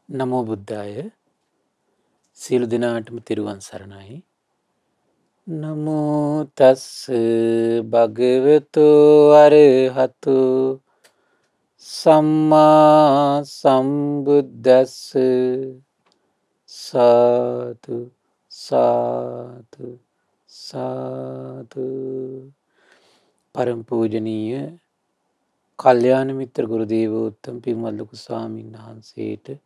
නමෝ බුද්ධාය සියලු දෙනාටම තෙරුවන් සරණයි. නමෝ තස් භගවතු අරහතු සම්මා සම්බුද්දස්ස සාදු සාදු සාදු. පරම පූජනීය කල්යාණ මිත්‍ර ගුරු දේවෝත්තම පින්වත් ලොකු ස්වාමීන් වහන්සේට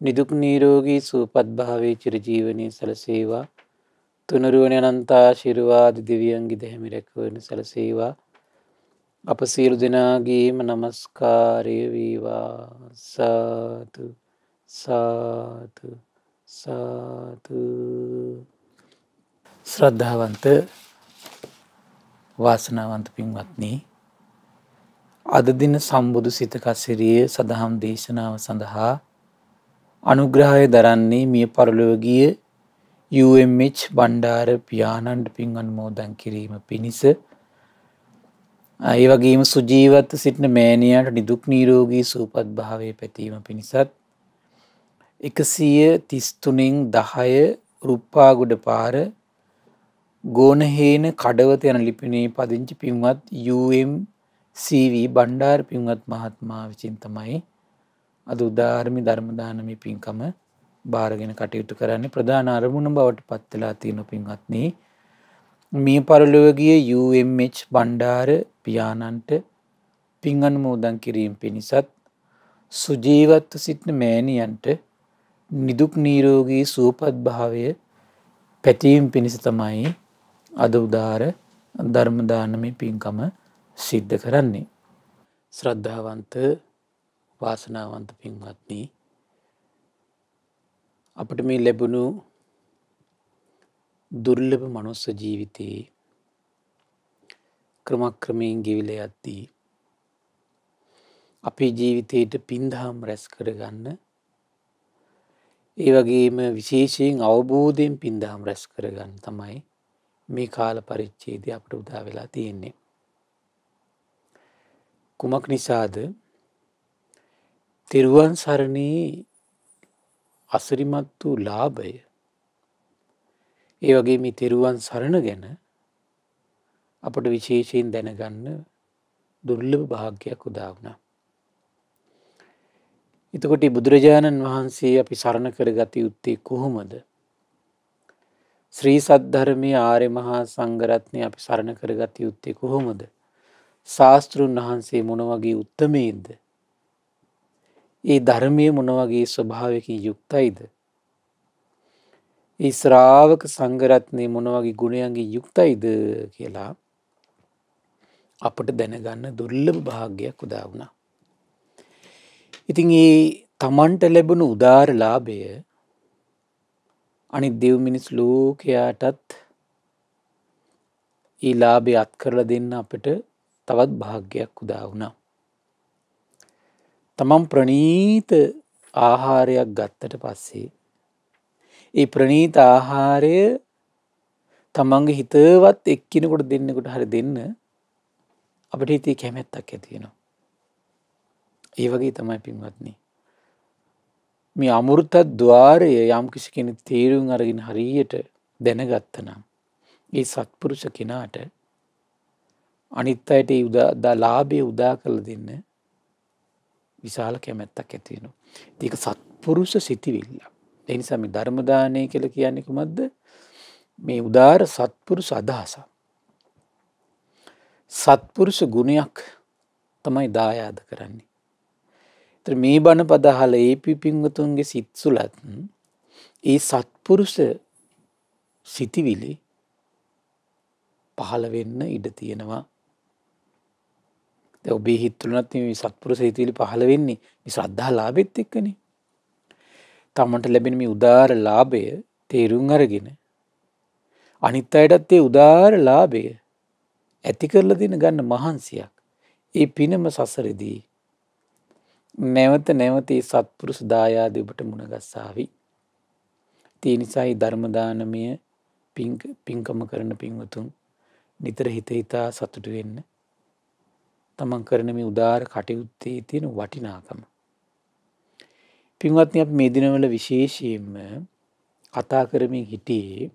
නිදුක් නිරෝගී සුවපත් භාවයේ චිරජීවනයේ සැලසේවා. තුනුරුවන අනන්ත ආශිර්වාද දිව්‍යංගි දෙහිමි රැකවරන සැලසේවා. අප සියලු දෙනාගේම නමස්කාරය වේවා. සාදු සාදු සාදු. ශ්‍රද්ධාවන්ත වාසනාවන්ත පින්වත්නි, අද දින සම්බුදු සිත කසිරිය සදහම් දේශනාව සඳහා අනුග්‍රහය දරන්නේ මිය පරලොවගිය UMH බණ්ඩාර පියාණන්ට පින් අනුමෝදන් කිරීම පිණිස, ඒ වගේම සුජීවත්ව සිටින මෑණියන්ට නිදුක් නිරෝගී සුවපත් භාවය පැතීම පිණිසත් 133 රුප්පාගොඩ පාර ගෝනහේන කඩවත යන ලිපිනේ පදිංචි පින්වත් UMCV බණ්ඩාර පින්වත් මහත්මයා විසින් තමයි අද උදාාරමි ධර්ම දානමේ පින්කම බාරගෙන කටයුතු කරන්නේ. ප්‍රධාන අරමුණ බවට පත් වෙලා තියෙන පින්වත්නි, මිය පරලොවගිය UMH බණ්ඩාර පියාණන්ට පින් අනුමෝදන් කිරීම පිණිසත් සුජීවත්ව සිටින මෑණියන්ට නිදුක් නිරෝගී සුවපත් භාවය පැතීම පිණිස තමයි අද උදාර ධර්ම දානමේ පින්කම සිද්ධ කරන්නේ. ශ්‍රද්ධාවන්ත වාසනාවන්ත පින්වත්නි, අපට මේ ලැබුණු දුර්ලභ මනුස්ස ජීවිතයේ ක්‍රමක්‍රමයෙන් ගෙවිලා යද්දී අපේ ජීවිතයට පින්දහම් රැස් කරගන්න, ඒ වගේම විශේෂයෙන් අවබෝධයෙන් පින්දහම් රැස් කරගන්න තමයි මේ කාල පරිච්ඡේදය අපට උදා වෙලා තියෙන්නේ. කුමක් නිසාද? තෙරුවන් සරණේ අසිරිමත් වූ ලාභය, ඒ වගේ මේ තෙරුවන් සරණ ගැන අපට විශේෂයෙන් දැනගන්න දුර්ලභ භාග්‍යයක් උදා වුණා. එතකොට බුදුරජාණන් වහන්සේ අපි සරණ කරගත යුත්තේ කොහොමද? ශ්‍රී සද්ධර්මයේ ආර්ය මහා සංඝරත්නය අපි සරණ කරගත යුත්තේ කොහොමද? ශාස්ත්‍රුන් වහන්සේ මොන වගේ උත්තමයෙක්ද? ඒ ධර්මයේ මොන වගේ ස්වභාවයකින් යුක්තයිද? ඒ ශ්‍රාවක සංඝරත්නයේ මොන වගේ ගුණයන්ගෙන් යුක්තයිද කියලා අපට දැනගන්න දුර්ලභ භාග්‍යයක් උදා වුණා. ඉතින් ඒ තමන්ට ලැබුණු උදාර ලාභය අනිත් දෙව් මිනිස් ලෝකයාටත් ඒ ලාභය අත් කරලා දෙන්න අපට තවත් භාග්‍යයක් උදා වුණා. තමන් ප්‍රණීත ආහාරයක් ගත්තට පස්සේ ඒ ප්‍රණීත ආහාරය තමන්ගේ හිතවත් එක්කිනෙකුට දෙන්නෙකුට හරි දෙන්න අපිට හිතේ කැමැත්තක් ඇති වෙනවා. ඒ වගේ තමයි පින්වත්නි, මේ අමෘත ద్వාරය යම් කිසි කෙනෙක් තේරුම් අරගෙන හරියට දැනගත්තා නම් ඒ සත්පුරුෂ කෙනාට අනිත් අයට ඒ ලාභය උදා කරලා දෙන්න විශාල කැමැත්තක් ඇති වෙනවා. ඒක සත්පුරුෂ සිතිවිල්ල. ඒ නිසා මේ ධර්ම දානය කියලා කියන්නේ කොහොමද? මේ උදාර සත්පුරුෂ අදහස. සත්පුරුෂ ගුණයක් තමයි දායාද කරන්නේ. ඒතර මේ බණ පද අහලා ඒ පින්වතුන්ගේ සිත් සුලත් ඒ සත්පුරුෂ සිතිවිලි පහළ වෙන්න ඉඩ තියෙනවා. දැන් ඔබේ හිත තුලත් මේ සත්පුරුෂ සිතිවිලි පහළ වෙන්නේ මේ ශ්‍රද්ධා ලාභෙත් එක්කනේ. තමන්ට ලැබෙන මේ උදාර ලාභය තේරුම් අරගෙන අනිත් අයටත් ඒ උදාර ලාභය ඇති කරලා දෙන ගන්න මහන්සියක්, ඒ පිනම සසරෙදී නැවත නැවත ඒ සත්පුරුෂ දායාදේ ඔබට මුණ ගැස්සාවි. ඒ නිසායි ධර්ම දානමය පින්කම කරන පින්වතුන් නිතර හිත හිතා සතුටු වෙන්න. තමන් කරන මේ උදාර කටයුත්තේ තියෙන වටිනාකම. පින්වත්නි අපි මේ දිනවල විශේෂයෙන්ම කතා කරමින් හිටියේ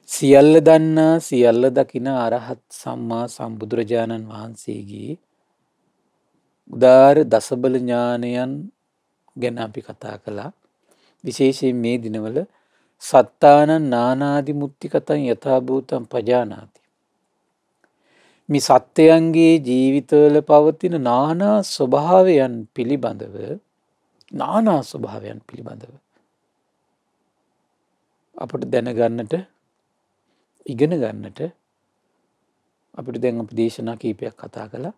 සියල්ල දන්නා සියල්ල දකින අරහත් සම්මා සම්බුදුරජාණන් වහන්සේගේ උදාර දසබල ඥානයන් ගැන අපි කතා කළා. විශේෂයෙන් මේ දිනවල සත්තානං නානාදි මුත්තිකතං යථා භූතං පජානාති. මේ සත්‍යයන්ගේ ජීවිතවල පවතින නානා ස්වභාවයන් පිළිබඳව අපට දැනගන්නට ඉගෙන ගන්නට අපිට දැන් අපි දේශනා කීපයක් කතා කළා.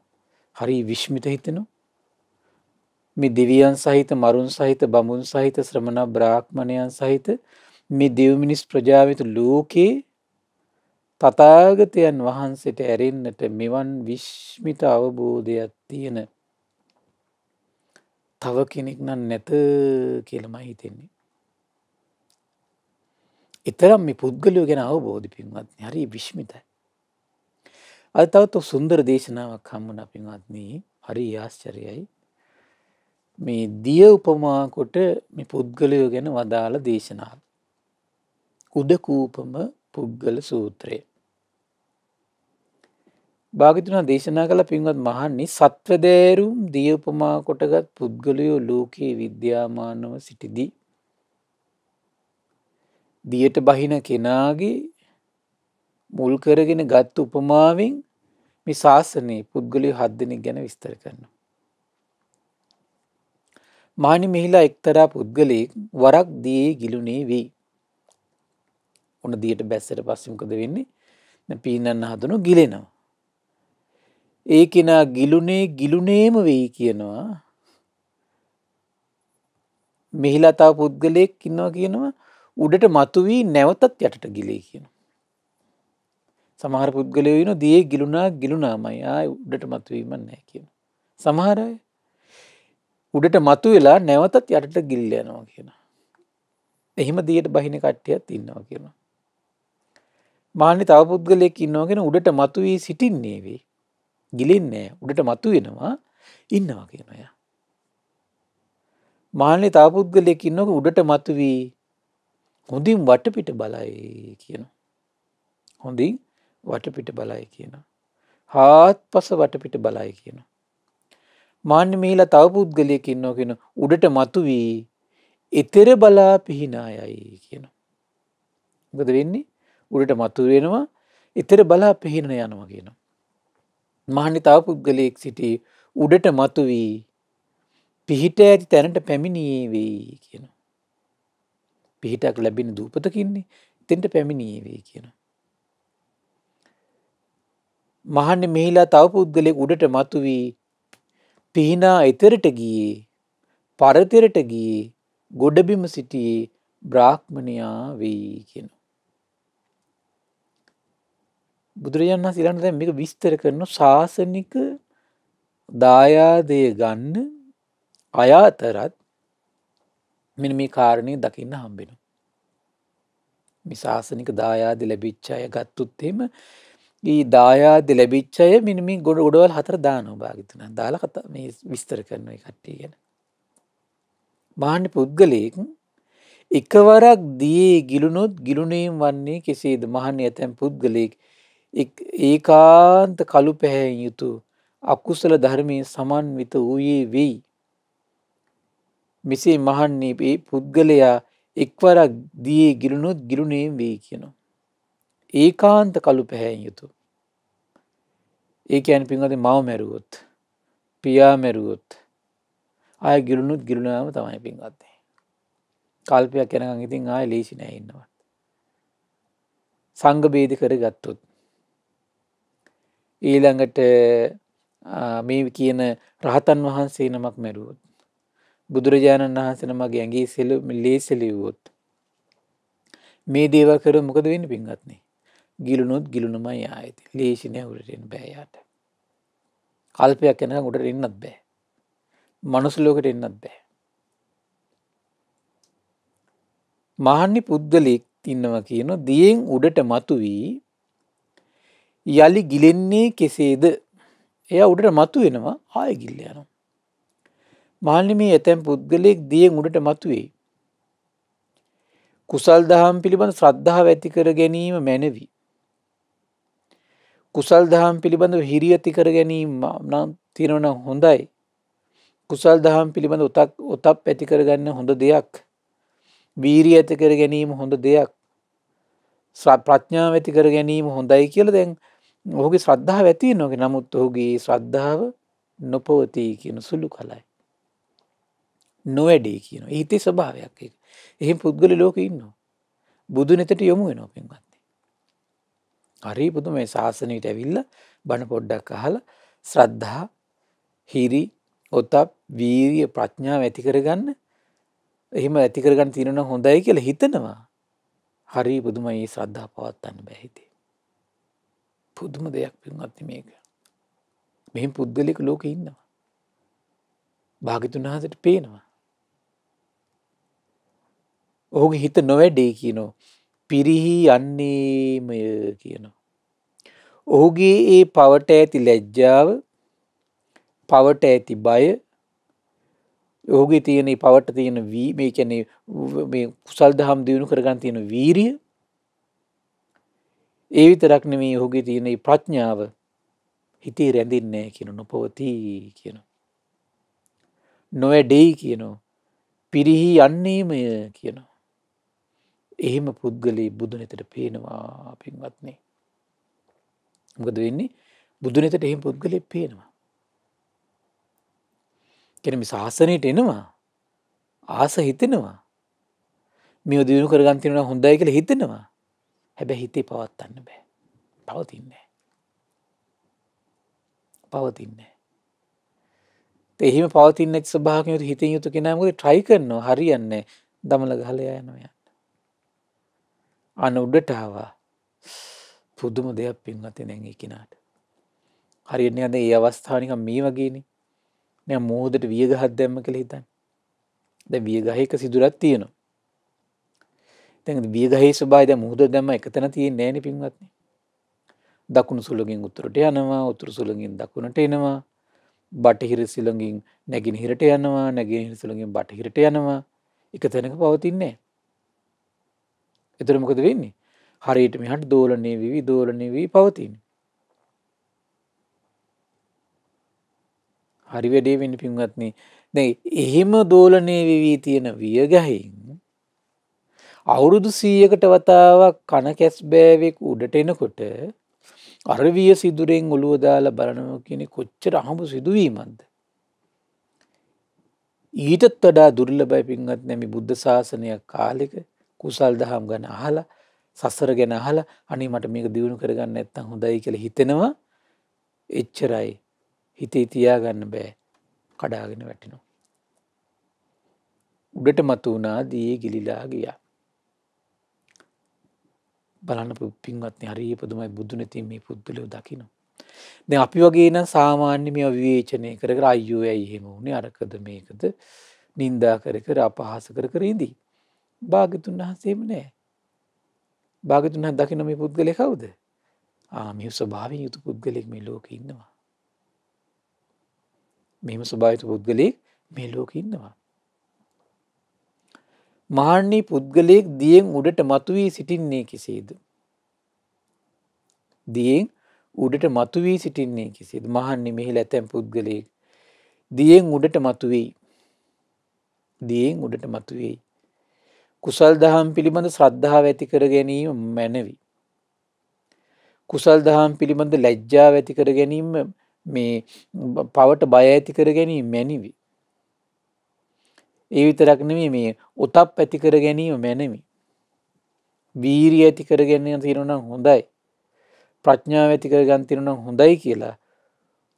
හරි විස්මිත හිතෙනවා. මේ දෙවියන් සහිත මරුන් සහිත බඹුන් සහිත ශ්‍රමණ බ්‍රාහ්මණයන් සහිත මේ දෙව් මිනිස් ප්‍රජාවිත ලෝකේ තථාගතයන් වහන්සේට ඇරෙන්නට මෙවන් විස්මිත අවබෝධයක් තියෙන තව කෙනෙක් නම් නැත කියලාමයි හිතෙන්නේ. ඊතරම් මේ පුද්ගලයෝ ගැන අවබෝධ පින්වත්නි හරි විස්මිතයි. අද තවත් සුන්දර දේශනාවක් හම්බුණා පින්වත්නි. හරි ආශ්චර්යයි. මේ දිය උපමා කොට මේ පුද්ගලයෝ ගැන වදාළ දේශනාව. උදකූපම පුද්ගල සූත්‍රය. භාග්‍යවතුන් දේශනා කළ පින්වත් මහණනි සත්වදේරුම් දිය උපමා කොටගත් පුද්ගලයෝ ලෝකේ විද්‍යාමානව සිටිදී දියට බහින කෙනාගේ මුල් කරගෙන ගත් උපමාවෙන් මේ ශාසනයේ පුද්ගලයෝ 7 දෙනෙක් ගැන විස්තර කරනවා. මහණනි මෙහිලා එක්තරා පුද්ගලයෙක් වරක් දියේ ගිලුනේ වෙයි. උන දියට බැස්සට පස්සේ මොකද වෙන්නේ? දැන් පීනන්න හදනෝ ගිලෙනවා. ඒ කෙනා ගිලුනේම වෙයි කියනවා. මෙහිලා තව පුද්ගලයෙක් ඉන්නවා කියනවා උඩට මතුවී නැවතත් යටට ගිලේ කියනවා. සමහර පුද්ගලයෝ ඉන්නවා දියේ ගිලුනාමයි ආයි උඩට මතුවීම නැහැ කියනවා. සමහර අය උඩට මතුවෙලා නැවතත් යටට ගිල්ල යනවා කියනවා. එහෙම දියට බහින කට්ටියත් ඉන්නවා කියනවා. මාන්නේ තව පුද්ගලයෙක් ඉන්නවා කියන උඩට මතුවී සිටින්නේ වෙයි. ගිලින්නේ උඩට මතුවෙනවා ඉන්නවා කියනවා. මාන්නේ තව පුද්ගලයෙක් ඉන්නවා උඩට මතුවී හොඳින් වටපිට බලයි කියනවා. හොඳින් වටපිට බලයි කියනවා. හාත්පස වටපිට බලයි කියනවා. මාන්නේ මෙහිලා තව පුද්ගලයෙක් ඉන්නවා කියන උඩට මතුවී ඊතර බලා පිහිනායයි කියනවා. මොකද වෙන්නේ? උඩට මතුවෙනවා ඊතර බලා පිහින යනවා කියනවා. මාන්නේ තව පුද්ගලයෙක් සිටි උඩට මතුවී පිහිට ඇති තැනට පැමිණියේ වෙයි කියනවා. පිහිටක් ලැබෙන දූපතකින්නේ එතෙන්ට පැමිණියේ වෙයි කියනවා. මාන්නේ මෙහිලා තව පුද්ගලයෙක් උඩට මතුවී පිහිනා ඊතරට ගියේ පරතරට ගියේ ගොඩබිම සිටියේ බ්‍රාහ්මණයා වෙයි කියනවා. බුදුරජාණන් වහන්සේ ඊළඟට දැන් මේක විස්තර කරන ශාසනික දායාදය ගන්න අය අතරත් මෙන්න මේ කාරණේ දකින්න හම්බෙනවා. මේ ශාසනික දායාද ලැබිච්ච අය ගත්තොත් එහෙම ඊ දායාද ලැබිච්ච අය මෙන්න මේ ගොඩවල් 4 දානවා භාග්‍යතුන්. දාලා කතා මේ විස්තර කරන මේ කට්ටිය ගැන. මහන්නේ පුද්ගලයෙක් එකවරක් දියේ ගිලුනොත් ගිලුණේම් වන්නේ කෙසේද? මහන්නේ ඇතැම් පුද්ගලයෙක් ඒකාන්ත කළු පැහැයෙන් යුතු අකුසල ධර්මයේ සමන්විත වූයේ වෙයි. මෙසේ මහන්නේ මේ පුද්ගලයා එක්වරක් දියේ ගිලුනොත් ගිලුණේම් වෙයි කියනවා. ඒකාන්ත කළු පැහැයෙන් යුතු. ඒ කියන්නේ පින්වත්නි මව මැරුවොත්, පියා මැරුවොත් ආය ගිලුනොත් ගිලුනාම තමයි පින්වත්නි. කල්පයක් යනකම් ඉතින් ආය ලේසි නෑ ඉන්නවා. සංඝ බේද කරගත්තොත් ඊළඟට මේ කියන රහතන් වහන්සේ නමක් මැරුවොත් බුදුරජාණන් වහන්සේ නමගේ ඇඟේ ලේසෙලෙව්වොත් මේ දේවල් කරොත් මොකද වෙන්නේ පින්වත්නි? ගිලුනොත් ගිලුනමයි ආයෙත්. ලේසි නෑ උඩට එන්න බෑ යාට. කල්පයක් යනකම් උඩට එන්නත් බෑ. මනුස්ස ලෝකෙට එන්නත් බෑ. මහන්නි පුද්ගලෙක් ඉන්නවා කියනවා දියෙන් උඩට මතුවී යලි ගිලෙන්නේ කෙසේද? එයා උඩට මතුවෙනවා ආයෙ ගිල්ල යනවා. මහණෙනි මේ ඇතැම් පුද්ගලයෙක් දියෙන් උඩට මතුවේ. කුසල් දහම් පිළිබඳ ශ්‍රද්ධාව ඇති කර ගැනීම මැනවි. කුසල් දහම් පිළිබඳව හිරිය ඇති කර ගැනීම නම් තියෙනවා නම් හොඳයි. කුසල් දහම් පිළිබඳ ඔතප් ඇති කරගන්න හොඳ දෙයක්. වීරිය ඇති කර ගැනීම හොඳ දෙයක්. ප්‍රඥාව ඇති කර ගැනීම හොඳයි කියලා දැන් ඔහුගේ ශ්‍රද්ධාව ඇති වෙනවා. නමුත් ඔහුගේ ශ්‍රද්ධාව නොපවතී කියන සුළු කලයි. නොවැඩේ කියනවා. හිතේ ස්වභාවයක් ඒක. එහෙම පුද්ගල ලෝකෙ ඉන්නවා. බුදු නෙතට යොමු වෙනවා පින්වත්නි. හරි පුදුම මේ ශාසනයට ඇවිල්ලා බණ පොඩ්ඩක් අහලා ශ්‍රද්ධා, හිරි, ඔතප්, වීර්ය, ප්‍රඥාව ඇති කරගන්න. එහෙම ඇති කරගන්න තියෙනවා නම් හොඳයි කියලා හිතනවා. හරි පුදුමයි මේ ශ්‍රද්ධාව පවත්වන්න බෑ හිතේ. පුදුම දෙයක් පින්වත්නි මේක. මෙහෙම පුද්ගලික ලෝකෙ ඉන්නවා. භාග්‍යතුන් වහන්සේට පේනවා. ඔහුගේ හිත නොවැඩේ කියනවා. පිරිහි යන්නේමය කියනවා. ඔහුගේ ඒ පවට ඇති ලැජ්ජාව, පවට ඇති බය, ඔහුගේ තියෙන පවට තියෙන මේ කියන්නේ මේ කුසල් දහම් දිනු කරගන්න තියෙන වීරිය, ඒ විතරක් නෙමෙයි ඔහුගේ තියෙන මේ ප්‍රඥාව හිතේ රැඳෙන්නේ නැහැ කියන නොපවතී කියන. නොවැඩෙයි කියනවා. පිරිහි යන්නේමය කියනවා. එහෙම පුද්ගලී බුදු නෙතට පේනවා පින්වත්නි. මොකද වෙන්නේ? බුදු නෙතට එහෙම පුද්ගලෙක් පේනවා. කියන්නේ මේ ශාසනයට එනවා. ආස හිතෙනවා. මේව දිනු කරගන්න තියෙනවා හොඳයි කියලා හිතෙනවා. හැබැයි හිතේ පවත්වන්න බෑ. පවතින්නේ නැහැ. පවතින්නේ නැහැ. එහෙම පවතින්නේ නැති ස්වභාවයෙන් හිතින් යුතු කෙනා මොකද try කරනවා හරියන්නේ නැහැ. දමල ගහලා යනවා. අන උඩට ආවා. පුදුම දෙයක් පින්වත්නි දැන් ඒ කෙනාට. හරියන්නේ නැද මේ අවස්ථාව නිකන් මේ වගේනේ. නිකන් මොහොතට විය ගහක් දැම්ම කියලා හිතන්න. දැන් විය ගහේක සිදුරක් තියෙනවා. දැන් විය ගහේ ස්වභාවය දැන් මොහොතට දැම්ම එකතන තියෙන්නේ නැහනේ පින්වත්නි. දකුණු සුළඟින් උතුරට යනවා, උතුරු සුළඟින් දකුණට එනවා. බටහිර සුළඟින් නැගෙනහිරට යනවා, නැගෙනහිර සුළඟින් බටහිරට යනවා. එක තැනක පවතින්නේ නැහැ. එතකොට මොකද වෙන්නේ? හරියට මෙහාට දෝලණය වෙවි පවතින්නේ. හරි වැඩේ වෙන්නේ පින්වත්නි. දැන් එහෙම දෝලණය වෙවි තියෙන වියගහෙන් අවුරුදු 100කට වතාවක් කන කැස් බෑවෙක් උඩට එනකොට අර විය සිදුරෙන් ඔළුව දාලා බලනවා කියන්නේ කොච්චර අහඹු සිදුවීමක්ද? ඊටත් වඩා දුර්ලභයි පින්වත්නි මේ බුද්ධ ශාසනයක් කාලෙක කුසල් දහම් ගැන අහලා සසර ගැන අහලා අනේ මට මේක දිනු කරගන්න නැත්තම් හොඳයි කියලා හිතෙනවා. එච්චරයි. හිතේ තියාගන්න බෑ. කඩාගෙන වැටෙනවා. උඩට මතු වුණා දී ගිලිලා ගියා. බලන්න පින්වත්නි හරිය පුදුමයි බුදු නැති මේ පුද්ගලයෝ දකින්න. දැන් අපි වගේ නම් සාමාන්‍ය මේව විවේචනය කර කර අයියෝ ඇයි එහෙම වුනේ අරකද මේකද නින්දා කර කර අපහාස කර කර ඉඳී. භාග්‍යතුන් වහන්සේ එහෙම නෑ. භාග්‍යතුන් වහන්සේ දකින්න මේ පුද්ගලයා කවුද? මේ ස්වභාවයෙන් යුතු පුද්ගලෙක් මේ ලෝකේ ඉන්නවා. මෙහෙම ස්වභාවික පුද්ගලෙක් මේ ලෝකේ ඉන්නවා. මහණනි පුද්ගලයෙක් දියෙන් උඩට මතුවී සිටින්නේ කෙසේද? දියෙන් උඩට මතුවී සිටින්නේ කෙසේද? මහණනි මෙහිලා ඇතැම් පුද්ගලයෙක් දියෙන් උඩට මතුවේයි. දියෙන් උඩට මතුවේයි. කුසල් දහම් පිළිබඳ ශ්‍රද්ධාව ඇති කර ගැනීම මැනවි. කුසල් දහම් පිළිබඳ ලැජ්ජාව ඇති කර ගැනීම මේ පවට බය ඇති කර ගැනීම මැනවි. ඒ විතරක් නෙමෙයි මේ ඔතප් ඇති කර ගැනීම මැනවි. වීරිය ඇති කර ගැනීම තියෙනවා නම් හොඳයි. ප්‍රඥාව ඇති කර ගන්න තියෙනවා නම් හොඳයි කියලා.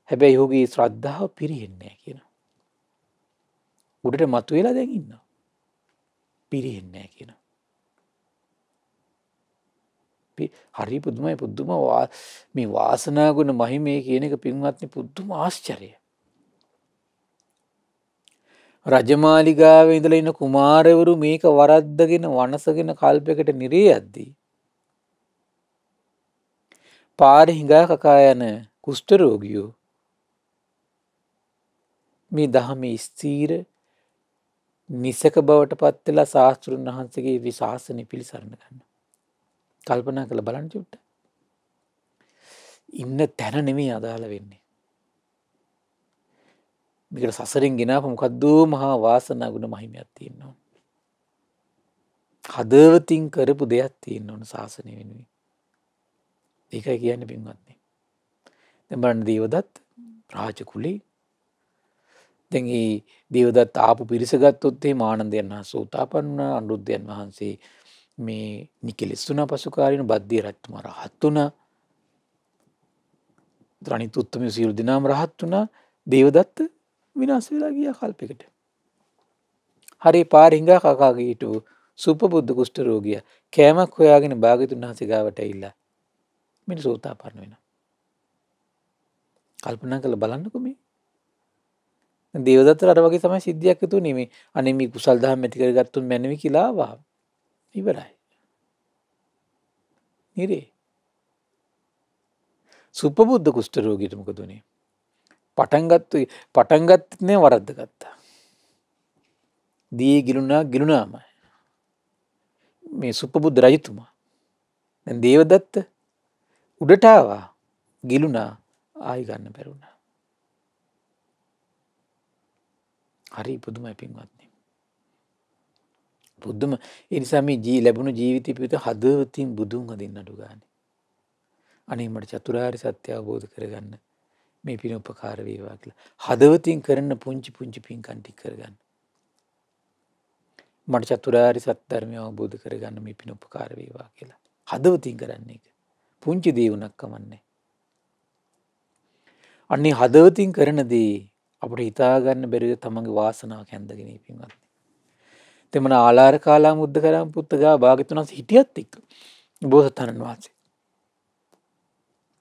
හැබැයි ඔහුගේ ශ්‍රද්ධාව පිරෙන්නේ නැහැ කියනවා. උඩට මතුවලා දැන් ඉන්නවා. පිරෙන්නේ නැහැ කියනවා. හරි පුදුමයි පුදුම මේ වාසනා ගුණ මහිමේ කියන එක පින්වත්නි පුදුම ආශ්චර්යය. රජමාලිගාවේ ඉඳලා ඉන්න කුමාරවරු මේක වරද්දගෙන වනසගෙන කල්පයකට නිරේ යද්දී පාරේ හිඟා කකා යන කුෂ්ඨ රෝගියෝ මේ දහමේ ස්ථීර නිසක බවට පත් වෙලා ශාස්ත්‍රුන් වහන්සේගේ ශාසනය පිළිසරණ ගන්න. කල්පනා කරලා බලන්න චුට්ටක්. ඉන්න තැන නෙමෙයි අදාළ වෙන්නේ. මේකට සසරෙන් ගෙනාපු මොකද්ද මහා වාසනා ගුණ මහිමයක් තියෙනවා. හදවතින් කරපු දෙයක් තියෙන්න ඕන ශාසනය වෙනුවෙන්. ඒකයි කියන්නේ පින්වත්නි. දැන් බලන්න දේවදත්ත රාජ කුලේ. දැන් මේ දේවදත්ත ආපු පිරිස ගත්තොත් එහෙම ආනන්දයන් වහන්සේ සෝතාපන්න වුණා, අනුරුද්ධයන් වහන්සේ මේ නිකලෙස් වුණා, පසුකාලීන බද්දිය රජතුමා රහත් වුණා. අනිත් උත්තමයෝ සියලු දෙනාම රහත් වුණා. දේවදත්ත විනාශ වෙලා ගියා කල්පයකට. හරි පාර හිඟා කකාගේ හිටු සුපබුද්ධ කුෂ්ඨ රෝගියා කෑමක් හොයාගෙන භාග්‍යතුන් වහන්සේ ගාවට ඇවිල්ලා මිනිස් සෝතාපන්න වෙනවා. කල්පනා කරලා බලන්නකෝ මේ. දේවදත්තට අර වගේ තමයි සිද්ධියක් තුනේ මේ අනේ මේ කුසල් දහම් ඇති කරගත්තුන් මැනවි කියලා ආවා. ඉවරයි. නිරේ. සුපබුද්ධ කුෂ්ඨ රෝගියට මොකද උනේ? පටන් ගත්තේ නේ වරද්ද ගත්තා. දී ගිලුණාම මේ සුපබුද්ධ රජතුමා. දැන් දේවදත්ත උඩට ආවා ගිලුණා ආයි ගන්න බැරුණා. හරි පුදුමයි පින්වත්නි. පුදුම ඒ නිසා මේ ලැබුණු ජීවිතය පිට හදවතින් බුදුන් වදින්න අඩු ගන්න. අනේ මට චතුරාර්ය සත්‍ය අවබෝධ කරගන්න මේ පින උපකාර වේවා කියලා. හදවතින් කරන පුංචි පින්කම් ටික කරගන්න. මට චතුරාර්ය සත්‍ය ධර්මය අවබෝධ කරගන්න මේ පින උපකාර වේවා කියලා. හදවතින් කරන්නේ ඒක. පුංචි දේ වුණක් කමන්නේ. අන්නේ හදවතින් කරන දේ අපිට හිතා ගන්න බැරිද තමන්ගේ වාසනාවක් හැන්දගෙන ඉපින්වත්. තෙමන ආලාර කාලා මුද්ද කරම් පුත්තගා භාග්‍යතුන් වහන්සේ හිටියත් එක්ක බෝසතාණන් වහන්සේ.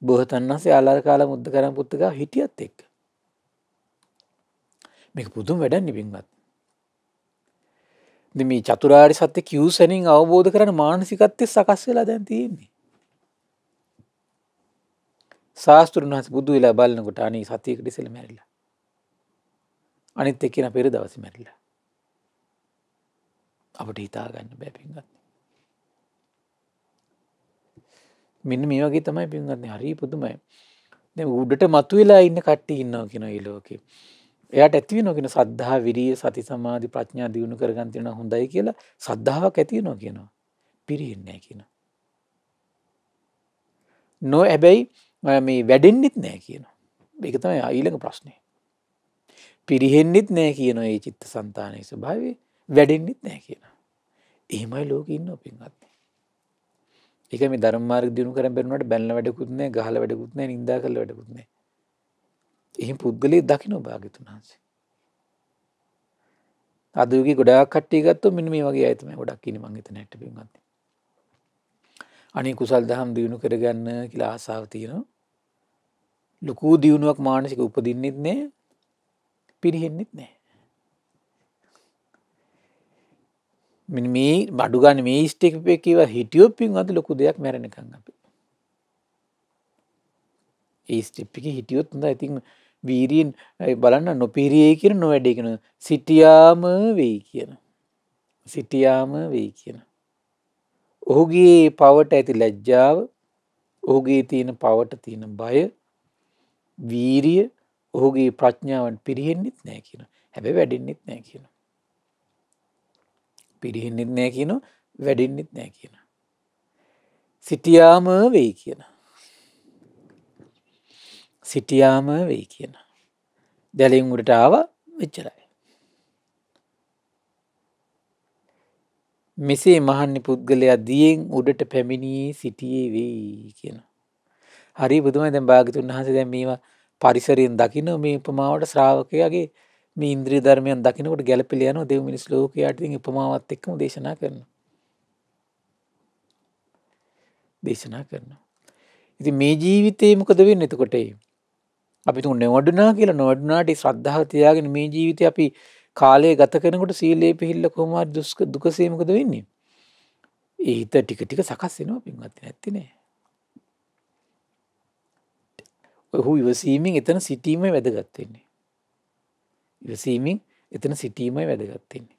බෝසතාණන් වහන්සේ ආලාර කාලා මුද්ද කරම් පුත්තගා හිටියත් එක්ක. මේක පුදුම වැඩක් නේ පින්වත්. ඉතින් මේ චතුරාර්ය සත්‍ය කිව්සෙනින් අවබෝධ කරගන්න මානසිකත්වය සකස් වෙලා දැන් තියෙන්නේ. ශාස්ත්‍රුන් වහන්සේ බුදු වෙලා බලනකොට අනේ සතියකට ඉස්සෙල්ලා මැරිලා. අනිත් එක්කෙනා පෙර දවසේ මැරිලා. අපිට හිතා ගන්න බෑ පින්වත්නි. මෙන්න මේ වගේ තමයි පින්වත්නි හරි පුදුමයි. දැන් උඩට මතුවලා ඉන්න කට්ටිය ඉන්නවා කියන මේ ලෝකේ. එයාට ඇති වෙනවා කියන සද්ධා, විරිය, සති, සමාධි, ප්‍රඥා දියුණු කරගන්න තියෙනවා හොඳයි කියලා සද්ධාාවක් ඇති වෙනවා කියනවා. පිරෙන්නේ නැහැ කියනවා. හැබැයි මේ වැඩෙන්නෙත් නැහැ කියනවා. මේක තමයි ඊළඟ ප්‍රශ්නේ. පිරෙහෙන්නෙත් නැහැ කියනවා මේ චිත්තසංතානයේ ස්වභාවය. වැඩෙන්නෙත් නැහැ කියනවා. එහෙමයි ලෝකෙ ඉන්නවා පින්වත්නි. ඒක මේ ධර්ම මාර්ග දිනු කරන් බැලුණාට බැලන වැඩකුත් නැහැ, ගහලා වැඩකුත් නැහැ, නිඳා කරලා වැඩකුත් නැහැ. එහෙම පුද්ගලයෙක් දකින්න භාග්‍යතුන් වහන්සේ. අද යුගයේ ගොඩාක් කට්ටිය ගත්තොත් මෙන්න මේ වගේ අය තමයි ගොඩක් ඉන්නේ මං හිතන හැට පින්වත්නි. අනේ කුසල් දහම් දිනු කරගන්න කියලා ආසාව තියෙනවා. ලොකු දියුණුවක් මානසික උපදින්නෙත් නැහැ, පිරෙහෙන්නෙත් නැහැ. මෙන්න මේ බඩු ගන්න මේ ස්ටේක් එකේ කියව හිටියොත් පින්වත් ලොකු දෙයක් මැරෙනකන් අපි. ඒ ස්ටෙප් එකේ හිටියොත් හොඳයි. ඉතින් වීරියෙන් බලන්න නොපිරියේ කියන නොවැඩේ කියන සිටියාම වෙයි කියන. සිටියාම වෙයි කියන. ඔහුගේ පවට ඇති ලැජ්ජාව, ඔහුගේ තියෙන පවට තියෙන බය, වීරිය, ඔහුගේ ප්‍රඥාවන් පිරෙහෙන්නෙත් නැහැ කියන. හැබැයි වැඩෙන්නෙත් නැහැ කියන. පිරෙහෙන්නෙත් නැහැ කියන, වැඩෙන්නෙත් නැහැ කියන. සිටියාම වෙයි කියන. සිටියාම වෙයි කියන. දැලින් උඩට ආවා එච්චරයි. මෙසේ මහන්නි පුද්ගලයා දියෙන් උඩට පැමිණී සිටියේ වෙයි කියන. හරි බුදුමයි. දැන් භාග්‍යතුන් වහන්සේ දැන් මේවා පරිසරයෙන් දකින්න මේ උපමාවට ශ්‍රාවකයාගේ මේ ඉන්ද්‍රිය ධර්මයන් දකින්නකොට ගැළපෙලා යනවා දෙව් මිනිස් ලෝකයට. ඉතින් උපමාවත් එක්කම දේශනා කරනවා. ඉතින් මේ ජීවිතේ මොකද වෙන්නේ එතකොට? අපි තුන් නොවැඩුණා කියලා නොවැඩුණාට ශ්‍රද්ධාව තියාගෙන මේ ජීවිතේ අපි කාලය ගත කරනකොට සීලේ පිළිල්ල කොහොමද දුකසේ මොකද වෙන්නේ? ඒ හිත ටික ටික සකස් වෙනවා පින්වත් නැති නෑ. ඔහු ඉවසීමෙන් එතන සිටීමේ වැදගත් වෙන්නේ. ඉවසීමෙන් එතන සිටීමයි වැදගත් වෙන්නේ.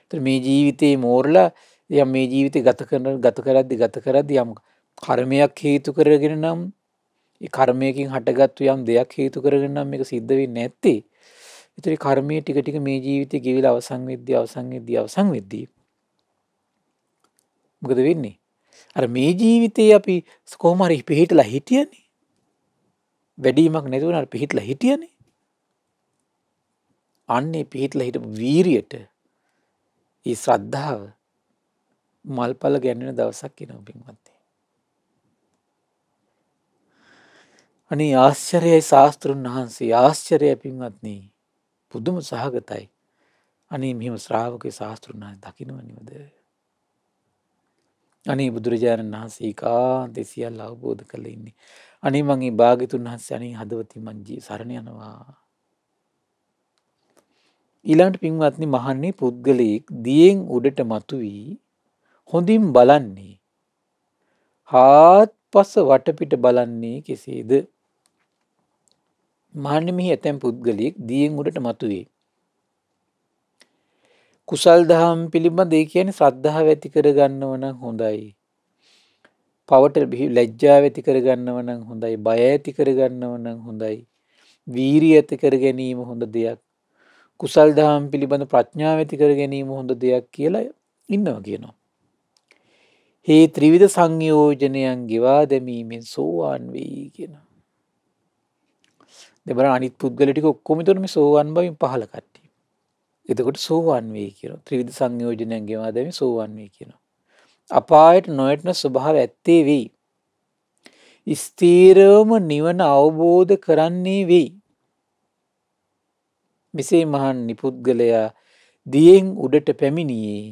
ඒතර මේ ජීවිතේ මෝරලා යම් මේ ජීවිතේ ගත කරද්දී යම් කර්මයක් හේතු කරගෙන නම් ඒ කර්මයකින් හටගත්තු යම් දෙයක් හේතු කරගෙන නම් මේක සිද්ධ වෙන්නේ නැත්තේ. ඒතර කර්මයේ ටික ටික මේ ජීවිතේ ගෙවිලා අවසන් වෙද්දී මොකද වෙන්නේ? අර මේ ජීවිතේ අපි කොහොම හරි පිළිහිටලා හිටියනේ. වැඩිමක් නැතුව නර පිළිහිටලා හිටියනේ. අන්නේ පිළිහිටලා හිටපු වීරියට ඒ ශ්‍රද්ධාව මල්පල ගැන්වෙන දවසක් එනවා පින්වත්නි. අනේ ආශ්චර්යයි ශාස්ත්‍රුන් වහන්සේ ආශ්චර්යයි පින්වත්නි. පුදුම සහගතයි. අනේ මෙහෙම ශ්‍රාවකේ ශාස්ත්‍රුන් වහන්සේ දකින්නවනිවද? අනේ බුදුරජාණන් වහන්සේ ඒකාන්තේ සියල්ල අවබෝධ කරලා ඉන්නේ. අනේ මං මේ භාග්‍යතුන් වහන්සේ අනේ හදවතින් මං සරණ යනවා. ඊළඟට පින්වත්නි මහන්නේ පුද්ගලයෙක් දියෙන් උඩට මතුවී හොඳින් බලන්නේ. හාත්පස වටපිට බලන්නේ කෙසේද? මහන්නේ මෙහි ඇතැම් පුද්ගලයෙක් දියෙන් උඩට මතුවේ. කුසල් දහම් පිළිබඳ ඒ කියන්නේ ශ්‍රද්ධාව ඇති කරගන්නව නම් හොඳයි. පවට ලැජ්ජාව ඇති කරගන්නව නම් හොඳයි. බය ඇති කරගන්නව නම් හොඳයි. වීරිය ඇති කර ගැනීම හොඳ දෙයක්. කුසල් දහම් පිළිබඳ ප්‍රඥාව ඇති කර ගැනීම හොඳ දෙයක් කියලා ඉන්නවා කියනවා. හේ ත්‍රිවිධ සංයෝජනයන් ගෙවා දැමීමෙන් සෝවාන් වෙයි කියනවා. දැන් බලන්න අනිත් පුද්ගල ටික ඔක්කොම උතන මේ සෝවාන් බවින් පහළ කට්ටිය. එතකොට සෝවාන් වෙයි කියනවා. ත්‍රිවිධ සංයෝජනයන් ගෙවා දැමීම සෝවාන් වෙයි කියනවා. අපායට නොයටන ස්වභාව ඇත්තේ වෙයි. ස්ථීරවම නිවන අවබෝධ කරන්නේ වෙයි. මෙසේ මහන් නිපුද්ගලයා දියෙන් උඩට පැමිණියේ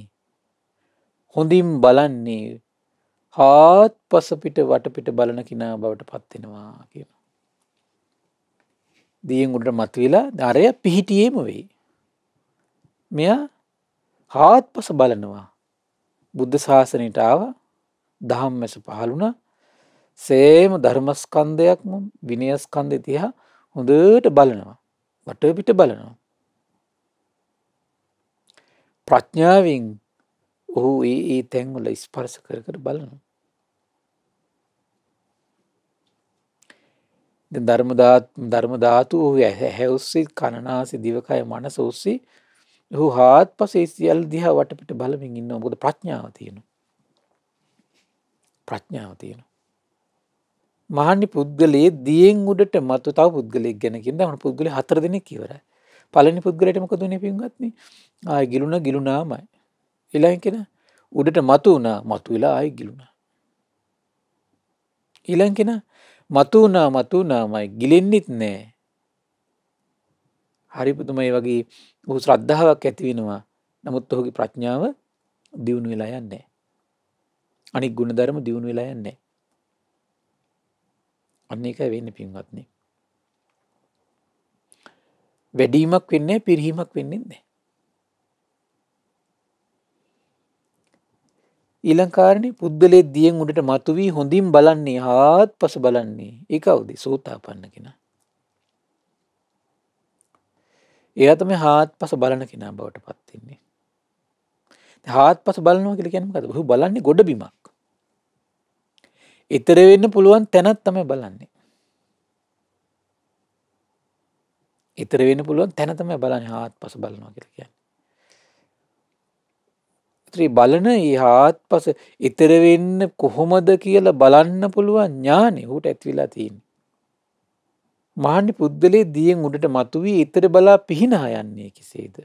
හොඳින් බලන්නේ හාත්පස පිට වටපිට බලන කිනා බවට පත් වෙනවා කියනවා. දියෙන් උඩට මතුවලා ධාරය පිහිටියේම වෙයි. මෙයා හාත්පස බලනවා. බුද්ධ ශාසනයට ආවා. ධම්මස පහළුණා. සේම ධර්මස්කන්ධයක්ම විනයස්කන්ධය තියා හොඳට බලනවා. වටපිට බලනවා. ප්‍රඥාවෙන් ඔහු ඒ තැන්වල ස්පර්ශ කර කර බලනවා. ධර්ම ධාතු ඔහු ඇහැ ඔස්සේ කන නාසය දිවකය මනස ඔස්සේ ඔහු හාත්පසේ සියල්ල දිහා වටපිට බලමින් ඉන්නවා. මොකද ප්‍රඥාව තියෙනවා. ප්‍රඥාව තියෙනවා. මහන්නි පුද්ගලයේ දියෙන් උඩට මතු තව පුද්ගලයෙක් ගැන කියන දැන් පුද්ගලයා 4 දෙනෙක් ඉවරයි. පළවෙනි පුද්ගලයාට මොකද උනේ පින්වත්නි? ආයි ගිලුණාමයි. ඊළඟ කෙනා උඩට මතු වෙලා ආයි ගිලුණා. ඊළඟ කෙනා මතු වුණාමයි ගිලෙන්නෙත් නෑ. හරි පුදුමයි වගේ ඔහු ශ්‍රද්ධාවක් ඇති වෙනවා. නමුත් ඔහුගේ ප්‍රඥාව දියුණු වෙලා යන්නේ නෑ. අනික් ගුණධර්ම දියුණු වෙලා යන්නේ නෑ. අන්න ඒකයි වෙන්නේ පින්වත්නි. වැඩිවීමක් වෙන්නේ පිරිහීමක් වෙන්නේ නැහැ. ඊළඟ කාරණේ පුද්දලේ දියෙන් උඩට මතුවී හොඳින් බලන්නේ හාත්පස බලන්නේ. ඒ කවුද? සෝතාපන්න කෙනා. එයා තමයි හාත්පස බලන කෙනා බවට පත් වෙන්නේ. හාත්පස බලනවා කියලා කියන්නේ මොකද්ද? ඔහු බලන්නේ ගොඩ බිමක්. ඊතර වෙන්න පුළුවන් තැනක් තමයි බලන්නේ. ඊතර වෙන්න පුළුවන් තැන තමයි බලන්නේ හාත්පස බලනවා කියලා කියන්නේ. බලන ඒ හාත්පස ඊතර වෙන්න කොහොමද කියලා බලන්න පුළුවන් ඥානෙ උට ඇති වෙලා තියෙන්නේ. මහන්නි පුද්දලේ දියෙන් උඩට මතුවී ඊතර බලා පිහිනා යන්නේ කෙසේද?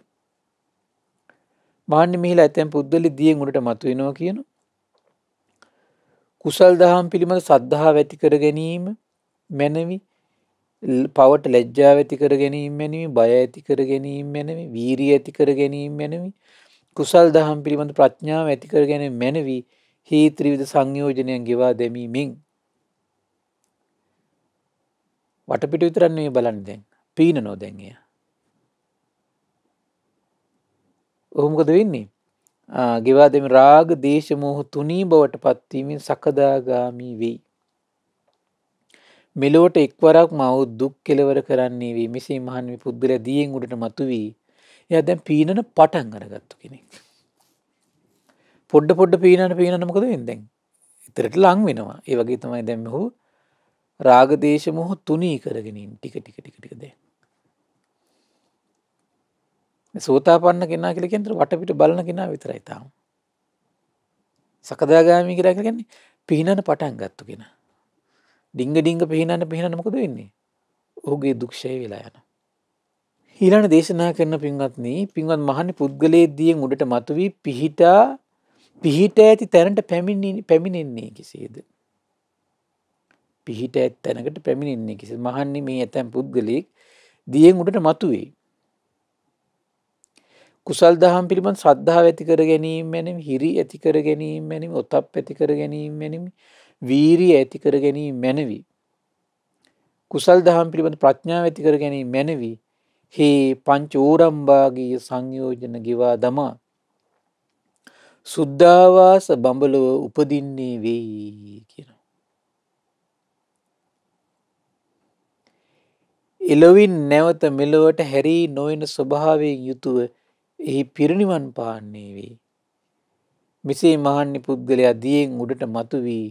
මහන්නි මිහිලා ඇතැම් පුද්දලේ දියෙන් උඩට මතුවෙනවා කියන කුසල් දහම් පිළිබඳ සද්ධාව ඇති කර ගැනීම මැනවි. පවට ලැජ්ජාව ඇති කර ගැනීම මැනවි. බය ඇති කර ගැනීම මැනවි. වීරිය ඇති කර ගැනීම මැනවි. කුසල් දහම් පිළිබඳ ප්‍රඥාව ඇති කර ගැනීම මැනවි. හේ ත්‍රිවිධ සංයෝජනයන් ගෙවා දැමීමෙන් වටපිට විතරක් නෙවෙයි බලන්නේ දැන්. පීනනවා දැන් එයා. ඔහු මොකද වෙන්නේ? ගෙවා දැමීම රාග, දේශ, මෝහ තුනී බවට පත් වීමෙන් සකදාගාමි වෙයි. මෙලොවට එක්වරක් මව දුක් කෙලවර කරන්නේ වී මෙසේ මහන්නේ පුද්ගලයා දියෙන් උඩට මතුවී එයා දැන් පීනන පටන් අරගත්තු කෙනෙක්. පොඩ පීනන මොකද වෙන්නේ දැන්? ඉතරට ලං වෙනවා. ඒ වගේ තමයි දැන් මොහු රාග දේශ මොහ තුනී කරගෙන ඉන්නේ ටික දැන්. සෝතාපන්න කෙනා කියලා කියන්නේ වටපිට බලන කෙනා විතරයි තාම. සකදාගාමී කියලා කියන්නේ පීනන පටන් ගත්තු කෙනා. ඩිංග පීනන මොකද වෙන්නේ? ඔහුගේ දුක් ෂය වෙලා යනවා. ඊළඟ දේශනා කරන පින්වත්නි, පින්වත් මහන්නේ පුද්ගලයේ දියෙන් උඩට මතුවී පිහිට ඇති තැනට පැමිණෙන්නේ කෙසේද? පිහිට ඇති තැනකට පැමිණෙන්නේ කෙසේද? මහන්නේ මේ ඇතැම් පුද්ගලයෙක් දියෙන් උඩට මතුවේ. කුසල් දහම් පිළිබඳ ශ්‍රද්ධාව ඇති කර ගැනීම මැනවි, හිරි ඇති කර ගැනීම මැනවි, ඔතප් ඇති කර ගැනීම මැනවි, වීරිය ඇති කර ගැනීම මැනවි. කුසල් දහම් පිළිබඳ ප්‍රඥාව ඇති කර ගැනීම මැනවි. හේ පංච ඕරම්භාගීය සංයෝජන ගෙවා දමා සුද්ධාවාස බඹලව උපදින්නේ වෙයි කියනවා. එලොවින් නැවත මෙලොවට හැරී නොවන ස්වභාවයෙන් යුතුව එහි පිරිනිවන් පාන්නේ වෙයි. මෙසේ මහන්නේ පුද්ගලයා දියෙන් උඩට මතුවී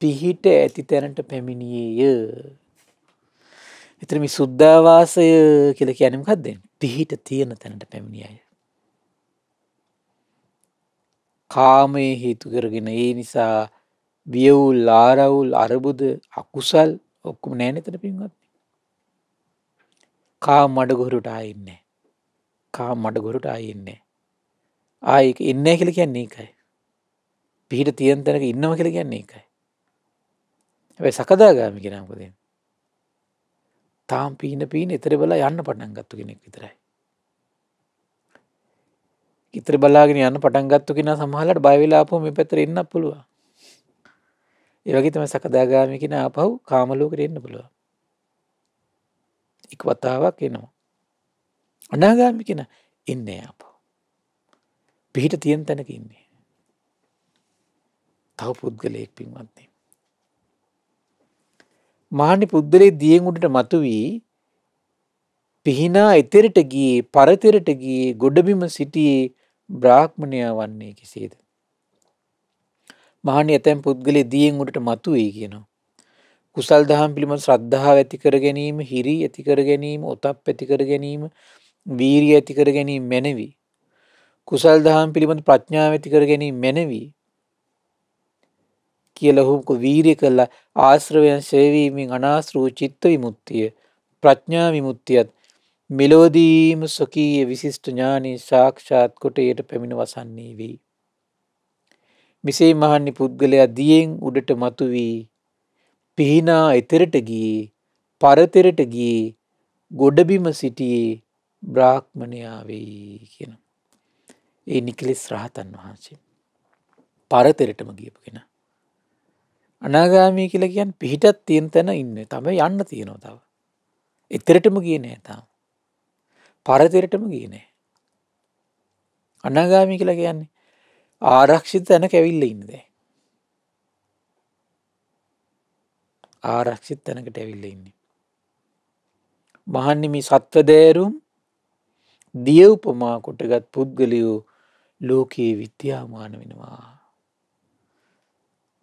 පිහිට ඇති තැනට පැමිණියේය. එතන මේ සුද්ධාවාසය කියලා කියන්නේ මොකක්ද? පිහිට තියෙන තැනට පැමිණියය. කාමයේ හේතු කරගෙන ඒ නිසා වියවුල් ආරවුල් අරබුද අකුසල් ඔක්කොම නැහැ නේද පින්වත්? කාම මඩගොරුට ආයෙන්නේ. කාම මඩගොරුට ආයෙන්නේ. ආයෙ ඉන්නේ කියලා කියන්නේ ඒකයි. පිහිට තියෙන තැනක ඉන්නවා කියලා කියන්නේ ඒකයි. හැබැයි සකදාගාමි කෙනා මොකද වෙන්නේ? තාම පීන ඊතර බලා යන්න පටන් ගත්ත කෙනෙක් විතරයි. ඊතර බලාගෙන යන්න පටන් ගත්ත කෙනා සමහරවිට බය වෙලා ආපහු මේ පැත්තට එන්නත් පුළුවන්. ඒ වගේ තමයි සකදාගාමි කෙනා ආපහු කාම ලෝකෙට එන්න පුළුවන්. එක් වතාවක් එනවා. අනාගාමි කෙනා ඉන්නේ ආපහු. පිහිට තියෙන තැනක ඉන්නේ. තව පුද්ගලයෙක් පින්වත්නි. මහන්නේ පුද්ගලයේ දියෙන් උඩට මතුවී පිහිනා එතෙරට ගියේ පරතෙරට ගියේ ගොඩබිම සිටියේ බ්‍රාහ්මණයා වන්නේ කෙසේද? මහන්නේ ඇතැම් පුද්ගලයේ දියෙන් උඩට මතුවේ කියනවා. කුසල් දහම් පිළිබඳ ශ්‍රද්ධාව ඇති කර ගැනීම, හිරි ඇති කර ගැනීම, ඔතප් ඇති කර ගැනීම, වීරිය ඇති කර ගැනීම මැනවි. කුසල් දහම් පිළිබඳ ප්‍රඥාව ඇති කර ගැනීම මැනවි. කියලා ඔහු වීරිය කළා ආශ්‍රවයන් සේවීමෙන් අනාශ්‍රව චිත්ත විමුක්තිය, ප්‍රඥා විමුක්තියත් මෙලොවදීම සොකීය විශිෂ්ට ඥානෙ සාක්ෂාත් කොට එයට පැමිණ වසන්නේ වෙයි. මෙසේ මහන්නේ පුද්ගලයා දියෙන් උඩට මතුවී පිහිනා එතරට ගියේ පරතරට ගියේ ගොඩබිම සිටියේ බ්‍රාහ්මණයා වෙයි කියන. ඒ නිකලෙස් රහතන් වහන්සේ. පරතරටම ගියපු කෙනා. අනාගාමී කියලා කියන්නේ පිහිටක් තියෙන තැන ඉන්නේ. තමයි යන්න තියෙනවා තව. එතරටම ගියේ නෑ තාම. පරතරටම ගියේ නෑ. අනාගාමී කියලා කියන්නේ ආරක්ෂිත තැනක ඇවිල්ලා ඉන්නේ දැන්. ආරක්ෂිත තැනකට ඇවිල්ලා ඉන්නේ. මහන්නේ මේ සත්වදෑරුම් දිය උපමා කොටගත් පුද්ගලයෝ ලෝකයේ විද්‍යාමාන වෙනවා.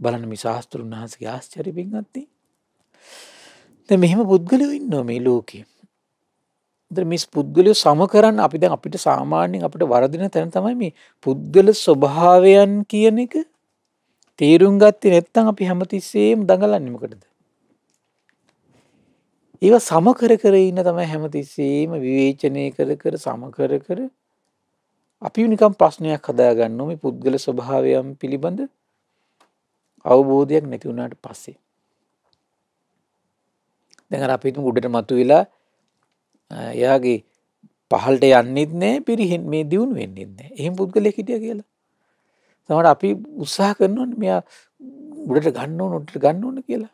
බලන්න මේ ශාස්ත්‍රුන් වහන්සේගේ ආශ්චර්ය පින්වත්නි. දැන් මෙහෙම පුද්ගලයෝ ඉන්නවා මේ ලෝකේ. දැන් මේ පුද්ගලයෝ සම කරන්න අපි දැන් අපිට සාමාන්‍යයෙන් අපිට වරදින තැන තමයි මේ පුද්ගල ස්වභාවයන් කියන එක තේරුම් ගත්තේ නැත්නම් අපි හැමතිස්සෙම දඟලන්නේ මොකටද? ඒව සම කර ඉන්න තමයි හැමතිස්සෙම විවේචනය කර සම කර අපි නිකම් ප්‍රශ්නයක් හදාගන්නවා මේ පුද්ගල ස්වභාවයන් පිළිබඳ අවබෝධයක් නැති වුණාට පස්සේ. දැන් අර අපි උඩට මතුවෙලා එයාගේ පහළට යන්නෙත් නෑ පිරිහෙන් මේ දියුණු වෙන්නෙත් නෑ. එහෙම පුද්ගලයෙක් හිටියා කියලා. සමහර අපි උත්සාහ කරනවනේ මෙයා උඩට ගන්න ඕන කියලා.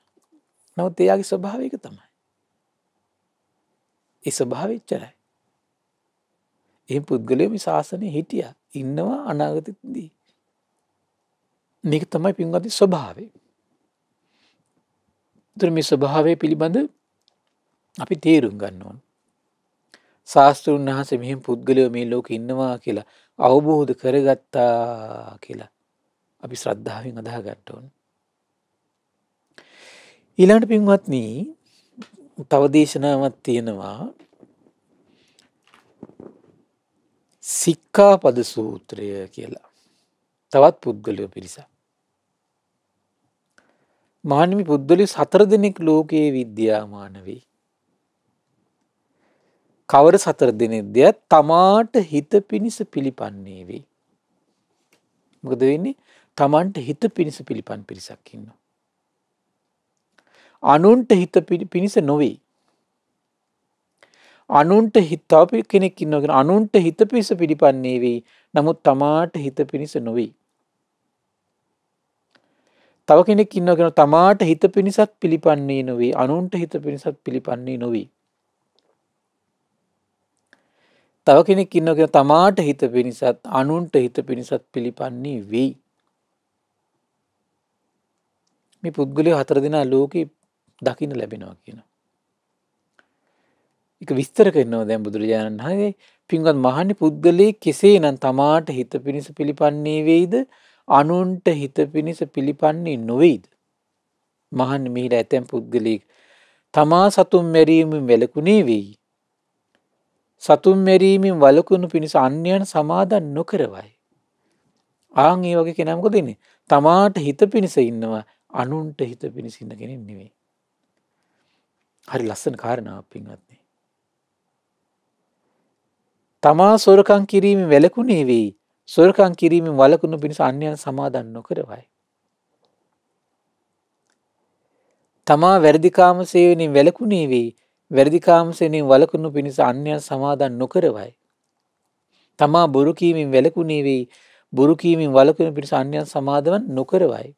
නමුත් එයාගේ ස්වභාවය ඒක තමයි. ඒ ස්වභාවය එච්චරයි. එහෙම පුද්ගලයෝ මේ ශාසනයේ හිටියා. ඉන්නවා අනාගතෙදී. මේක තමයි පින්වත්නි ස්වභාවය. ඒතර මේ ස්වභාවය පිළිබඳ අපි තේරුම් ගන්න ඕන. ශාස්ත්‍රඥ වහන්සේ මෙහෙම පුද්ගලයෝ මේ ලෝකේ ඉන්නවා කියලා අවබෝධ කරගත්තා කියලා අපි ශ්‍රද්ධාවෙන් අදහ ගන්න ඕන. ඊළඟට පින්වත්නි තව දේශනාවක් තියෙනවා සික්ඛාපද සූත්‍රය කියලා. තවත් පුද්ගලයෝ පිරිසක්. මහණෙනි පුද්ගලයෝ 4 දෙනෙක් ලෝකයේ විද්‍යාමාන වෙයි. කවර 4 දෙනෙක්ද? තමාට හිත පිනිස පිළිපන්නේ වෙයි. මොකද වෙන්නේ? තමන්ට හිත පිනිස පිළිපන් පිරිසක් ඉන්නවා. අනුන්ට හිත පිනිස නොවේ. අනුන්ට හිත තව කෙනෙක් ඉන්නවා කියන අනුන්ට හිත පිනිස පිළිපන්නේ වෙයි. නමුත් තමාට හිත පිනිස නොවේ. තව කෙනෙක් ඉන්නවා කියන තමාට හිත පිනිසත් පිළිපන්නේ නොවේ. අනුන්ට හිත පිනිසත් පිළිපන්නේ නොවේ. තව කෙනෙක් ඉන්නවා කියන තමාට හිත පිනිසත් අනුන්ට හිත පිනිසත් පිළිපන්නේ වෙයි. මේ පුද්ගලයෝ 4 දෙනා ලෝකේ දකින්න ලැබෙනවා කියනවා. ඒක විස්තර කරනවා දැන් බුදුරජාණන් වහන්සේ. පින්වත් මහණනි පුද්ගලයේ කෙසේනම් තමාට හිත පිනිස පිළිපන්නේ වෙයිද අනුන්ට හිත පිනිස පිළිපන්නේ නොවේද? මහණනි මිහිර ඇතැම් පුද්ගලයෙක් තමා සතුන් මැරීමෙන් වැළකුණේ වෙයි. සතුන් මැරීමෙන් වළකුණු පිණිස අන්‍යයන් සමාදන් නොකරවයි. ආන් ඒ වගේ කෙනා මොකද වෙන්නේ? තමාට හිත පිණිස ඉන්නවා අනුන්ට හිත පිණිස ඉන්න කෙනෙක් නෙවෙයි. හරි ලස්සන කාරණාවක් පින්වත්නි. තමා සොරකම් කිරීමෙන් වැළකුණේ වෙයි. සොරකම් කිරීමෙන් වළකුණු පිණිස අන්‍යයන් සමාදන් නොකරවයි. තමා වැරදිකාම සේවනයෙන් වැළකුණේ වෙයි. වැරදිකාම සේවනයෙන් වළකුණු පිණිස අන්‍යයන් සමාදන් නොකරවයි. තමා බොරු කීමෙන් වැළකුණේ වෙයි. බොරු කීමෙන් වළකුණු පිණිස අන්‍යයන් සමාදන් නොකරවයි.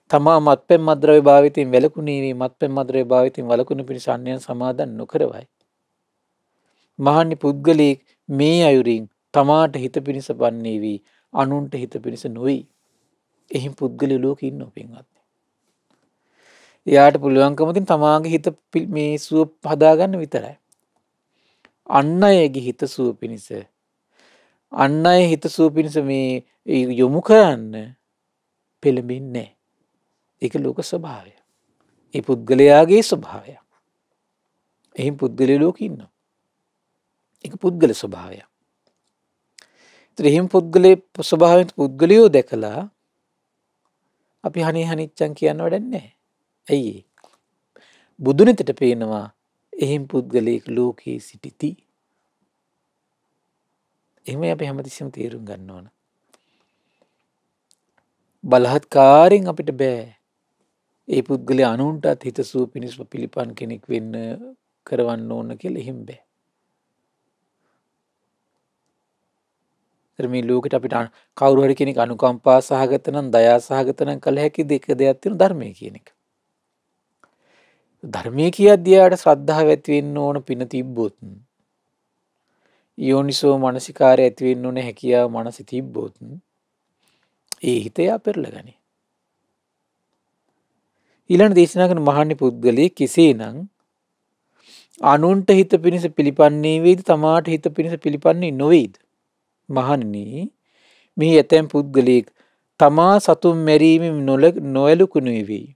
තමා මත්පැන් මත්ද්‍රව්‍ය භාවිතයෙන් වැළකුණේ වෙයි. මත්පැන් මත්ද්‍රව්‍ය භාවිතයෙන් වළකුණු පිණිස අන්‍යයන් සමාදන් නොකරවයි. මහණනි පුද්ගලයෙක් මේ අයුරින් තමාට හිත පිණිස පන්නේ වී අනුන්ට හිත පිණිස නොවේ. එහිම පුද්ගලයෝ ලෝකෙ ඉන්නවා පින්වත්නි. එයාට පුළුවන්කම තියෙන තමාගේ හිත මේ සුව හදාගන්න විතරයි. අන් අයගේ හිත සුව පිණිස අන් අය හිත සුව පිණිස මේ යොමු කරන්න පෙළඹෙන්නේ නැහැ. ඒක ලෝක ස්වභාවය. ඒ පුද්ගලයාගේ ස්වභාවය. එහිම පුද්ගලයෝ ලෝකෙ ඉන්නවා. ඒක පුද්ගල ස්වභාවය. ඒතර එහෙම පුද්ගලයේ ස්වභාවයෙන් පුද්ගලියෝ දැකලා අපි හනේ හනිච්චන් කියන්න වැඩක් නැහැ. ඇයි ඒ? බුදුනෙතට පේනවා එහෙම පුද්ගලයෙක් ලෝකේ සිටිති. එහෙම අපි හැමතිස්සෙම තේරුම් ගන්න ඕන. බලහත්කාරයෙන් අපිට බෑ ඒ පුද්ගලයා අනුන්ටත් හිතසුව පිණිස පිළිපන් කෙනෙක් වෙන්න කරවන්න ඕන කියලා එහෙම බෑ. මේ ලෝකෙට අපිට කවුරු හරි කෙනෙක් අනුකම්පා සහගත නම් දයා සහගත නම් කළ හැකි දෙක දෙයක් තියෙනවා ධර්මය කියන එක. ධර්මයේ කියද්දී යාට ශ්‍රද්ධාව ඇති වෙන්න ඕන පින තිබ්බොත් යෝනිසෝ මනසිකාරය ඇති වෙන්න ඕන හැකියාව මනස තිබ්බොත් ඒ හිත යා පෙරලගනි. ඊළඟ දේශනා කරන මහානි පුද්ගලයේ කෙසේනම් අනුන්ට හිත පිණිස පිළිපන්නේ වේද තමාට හිත පිණිස පිළිපන්නේ නොවේද? මහණෙනි මේ ඇතැම් පුද්ගලයෙක් තමා සතුන් මැරීමෙන් නොඇලකුණු වෙයි.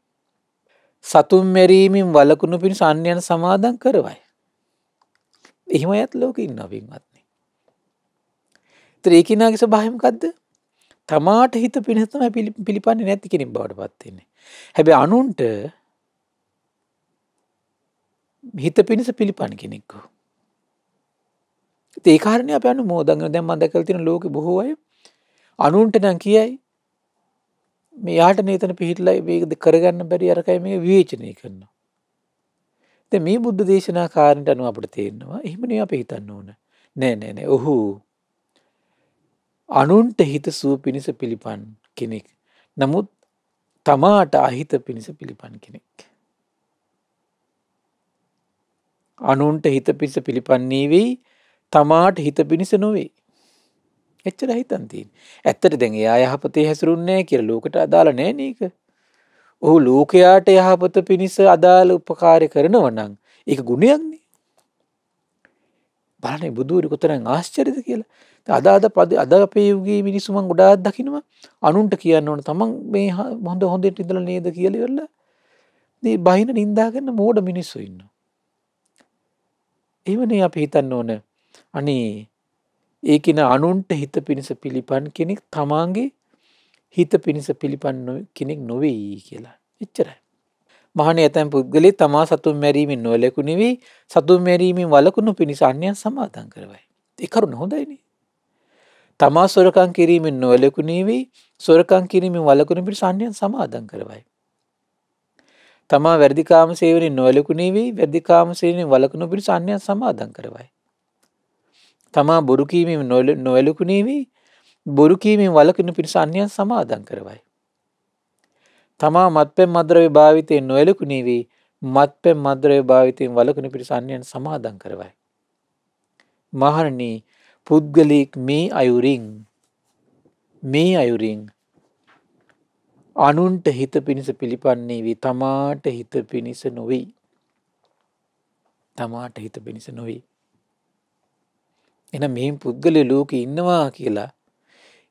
සතුන් මැරීමෙන් වළකුණු පිණිස අන්‍යයන් සමාදන් කරවයි. එහෙම අයත් ලෝකෙ ඉන්නවා පින්වත්නි. ඒතර ඒ කිනාගේ ස්වභාවය මොකද්ද? තමාට හිත පිණිස තමයි පිළිපන්නේ නැති කෙනෙක් බවට පත් වෙන්නේ. හැබැයි අනුන්ට හිත පිණිස පිළිපන් කෙනෙක්. ඒ කාරණේ අපි අනුමෝදන් කරන දැන් මම දැකලා තියෙන ලෝකෙ බොහෝ අය අනුන්ට නම් කියයි මේ යාට නේතන පිළිහිట్లా මේක කරගන්න බැරි අරකයි මේක විවේචනය කරනවා. දැන් මේ බුද්ධ දේශනා කාරණට අනුව අපිට තේරෙනවා එහෙම නෙවෙයි අපි හිතන්න ඕන. නෑ. ඔහු අනුන්ට හිත සුව පිණිස පිළිපන් කෙනෙක්. නමුත් තමාට අහිත පිණිස පිළිපන් කෙනෙක්. අනුන්ට හිත පිණිස පිළිපන්නේ වෙයි තමාට හිත පිණිස නොවේ. එච්චර හිතන් තියෙන්නේ. ඇත්තට දැන් එයා යහපතේ හැසිරුන්නේ නැහැ කියලා ලෝකට අදාළ නැහැ නේක. ඔහු ලෝකයාට යහපත පිණිස අදාළ උපකාරය කරනවා නම් ඒක ගුණයක්නේ. බලන්න බුදුවරු කොතරම් ආශ්චර්යද කියලා. අද අපේ යුගයේ මිනිස්සු මං ගොඩාක් දකින්නවා අනුන්ට කියන්න ඕන තමන් මේ හොඳට ඉඳලා නේද කියලා ඉවරලා මේ බහින නින්දා කරන මෝඩ මිනිස්සු ඉන්නවා. එහෙමනේ අපි හිතන්න ඕන. අනේ ඒ කින අනුන්ට හිත පිණිස පිළිපන් කෙනෙක් තමාගේ හිත පිණිස පිළිපන් කෙනෙක් නොවේ කියලා. එච්චරයි. මහණේ ඇතැම් පුද්ගලයා තමා සතුන් මැරීමෙන් නොවැළකුණු වී සතුන් මැරීමෙන් වළකුණු පිණිස අන්‍යයන් සමාදම් කරවයි. ඒ කරුණ හොඳයිනේ. තමා සොරකම් කිරීමෙන් නොවැළකුණු වී සොරකම් කිරීමෙන් වළකුණු පිණිස අන්‍යයන් සමාදම් කරවයි. තමා වැඩිකාම සේවනයෙන් නොවැළකුණු වී වැඩිකාම සේවනයෙන් වළකුණු පිණිස අන්‍යයන් සමාදම් කරවයි. තමා බොරු කීමෙන් නොවැළකුණු වී බොරු කීමෙන් වළකුණු පිණිස අන්‍යයන් සමාදම් කරවයි. තමා මත්පැන් මද්ද්‍රව්‍ය භාවිතයෙන් නොවැළකුණු වී මත්පැන් මද්ද්‍රව්‍ය භාවිතයෙන් වළකුණු පිණිස අන්‍යයන් සමාදම් කරවයි. මහණනි පුද්ගලික මේ අයුරින් අනුන්ට හිත පිණිස පිළිපන්නේ වී තමාට හිත පිණිස නොවේ. තමාට හිත පිණිස නොවේ. එහෙනම් මේ පුද්ගලයෝ ලෝකේ ඉන්නවා කියලා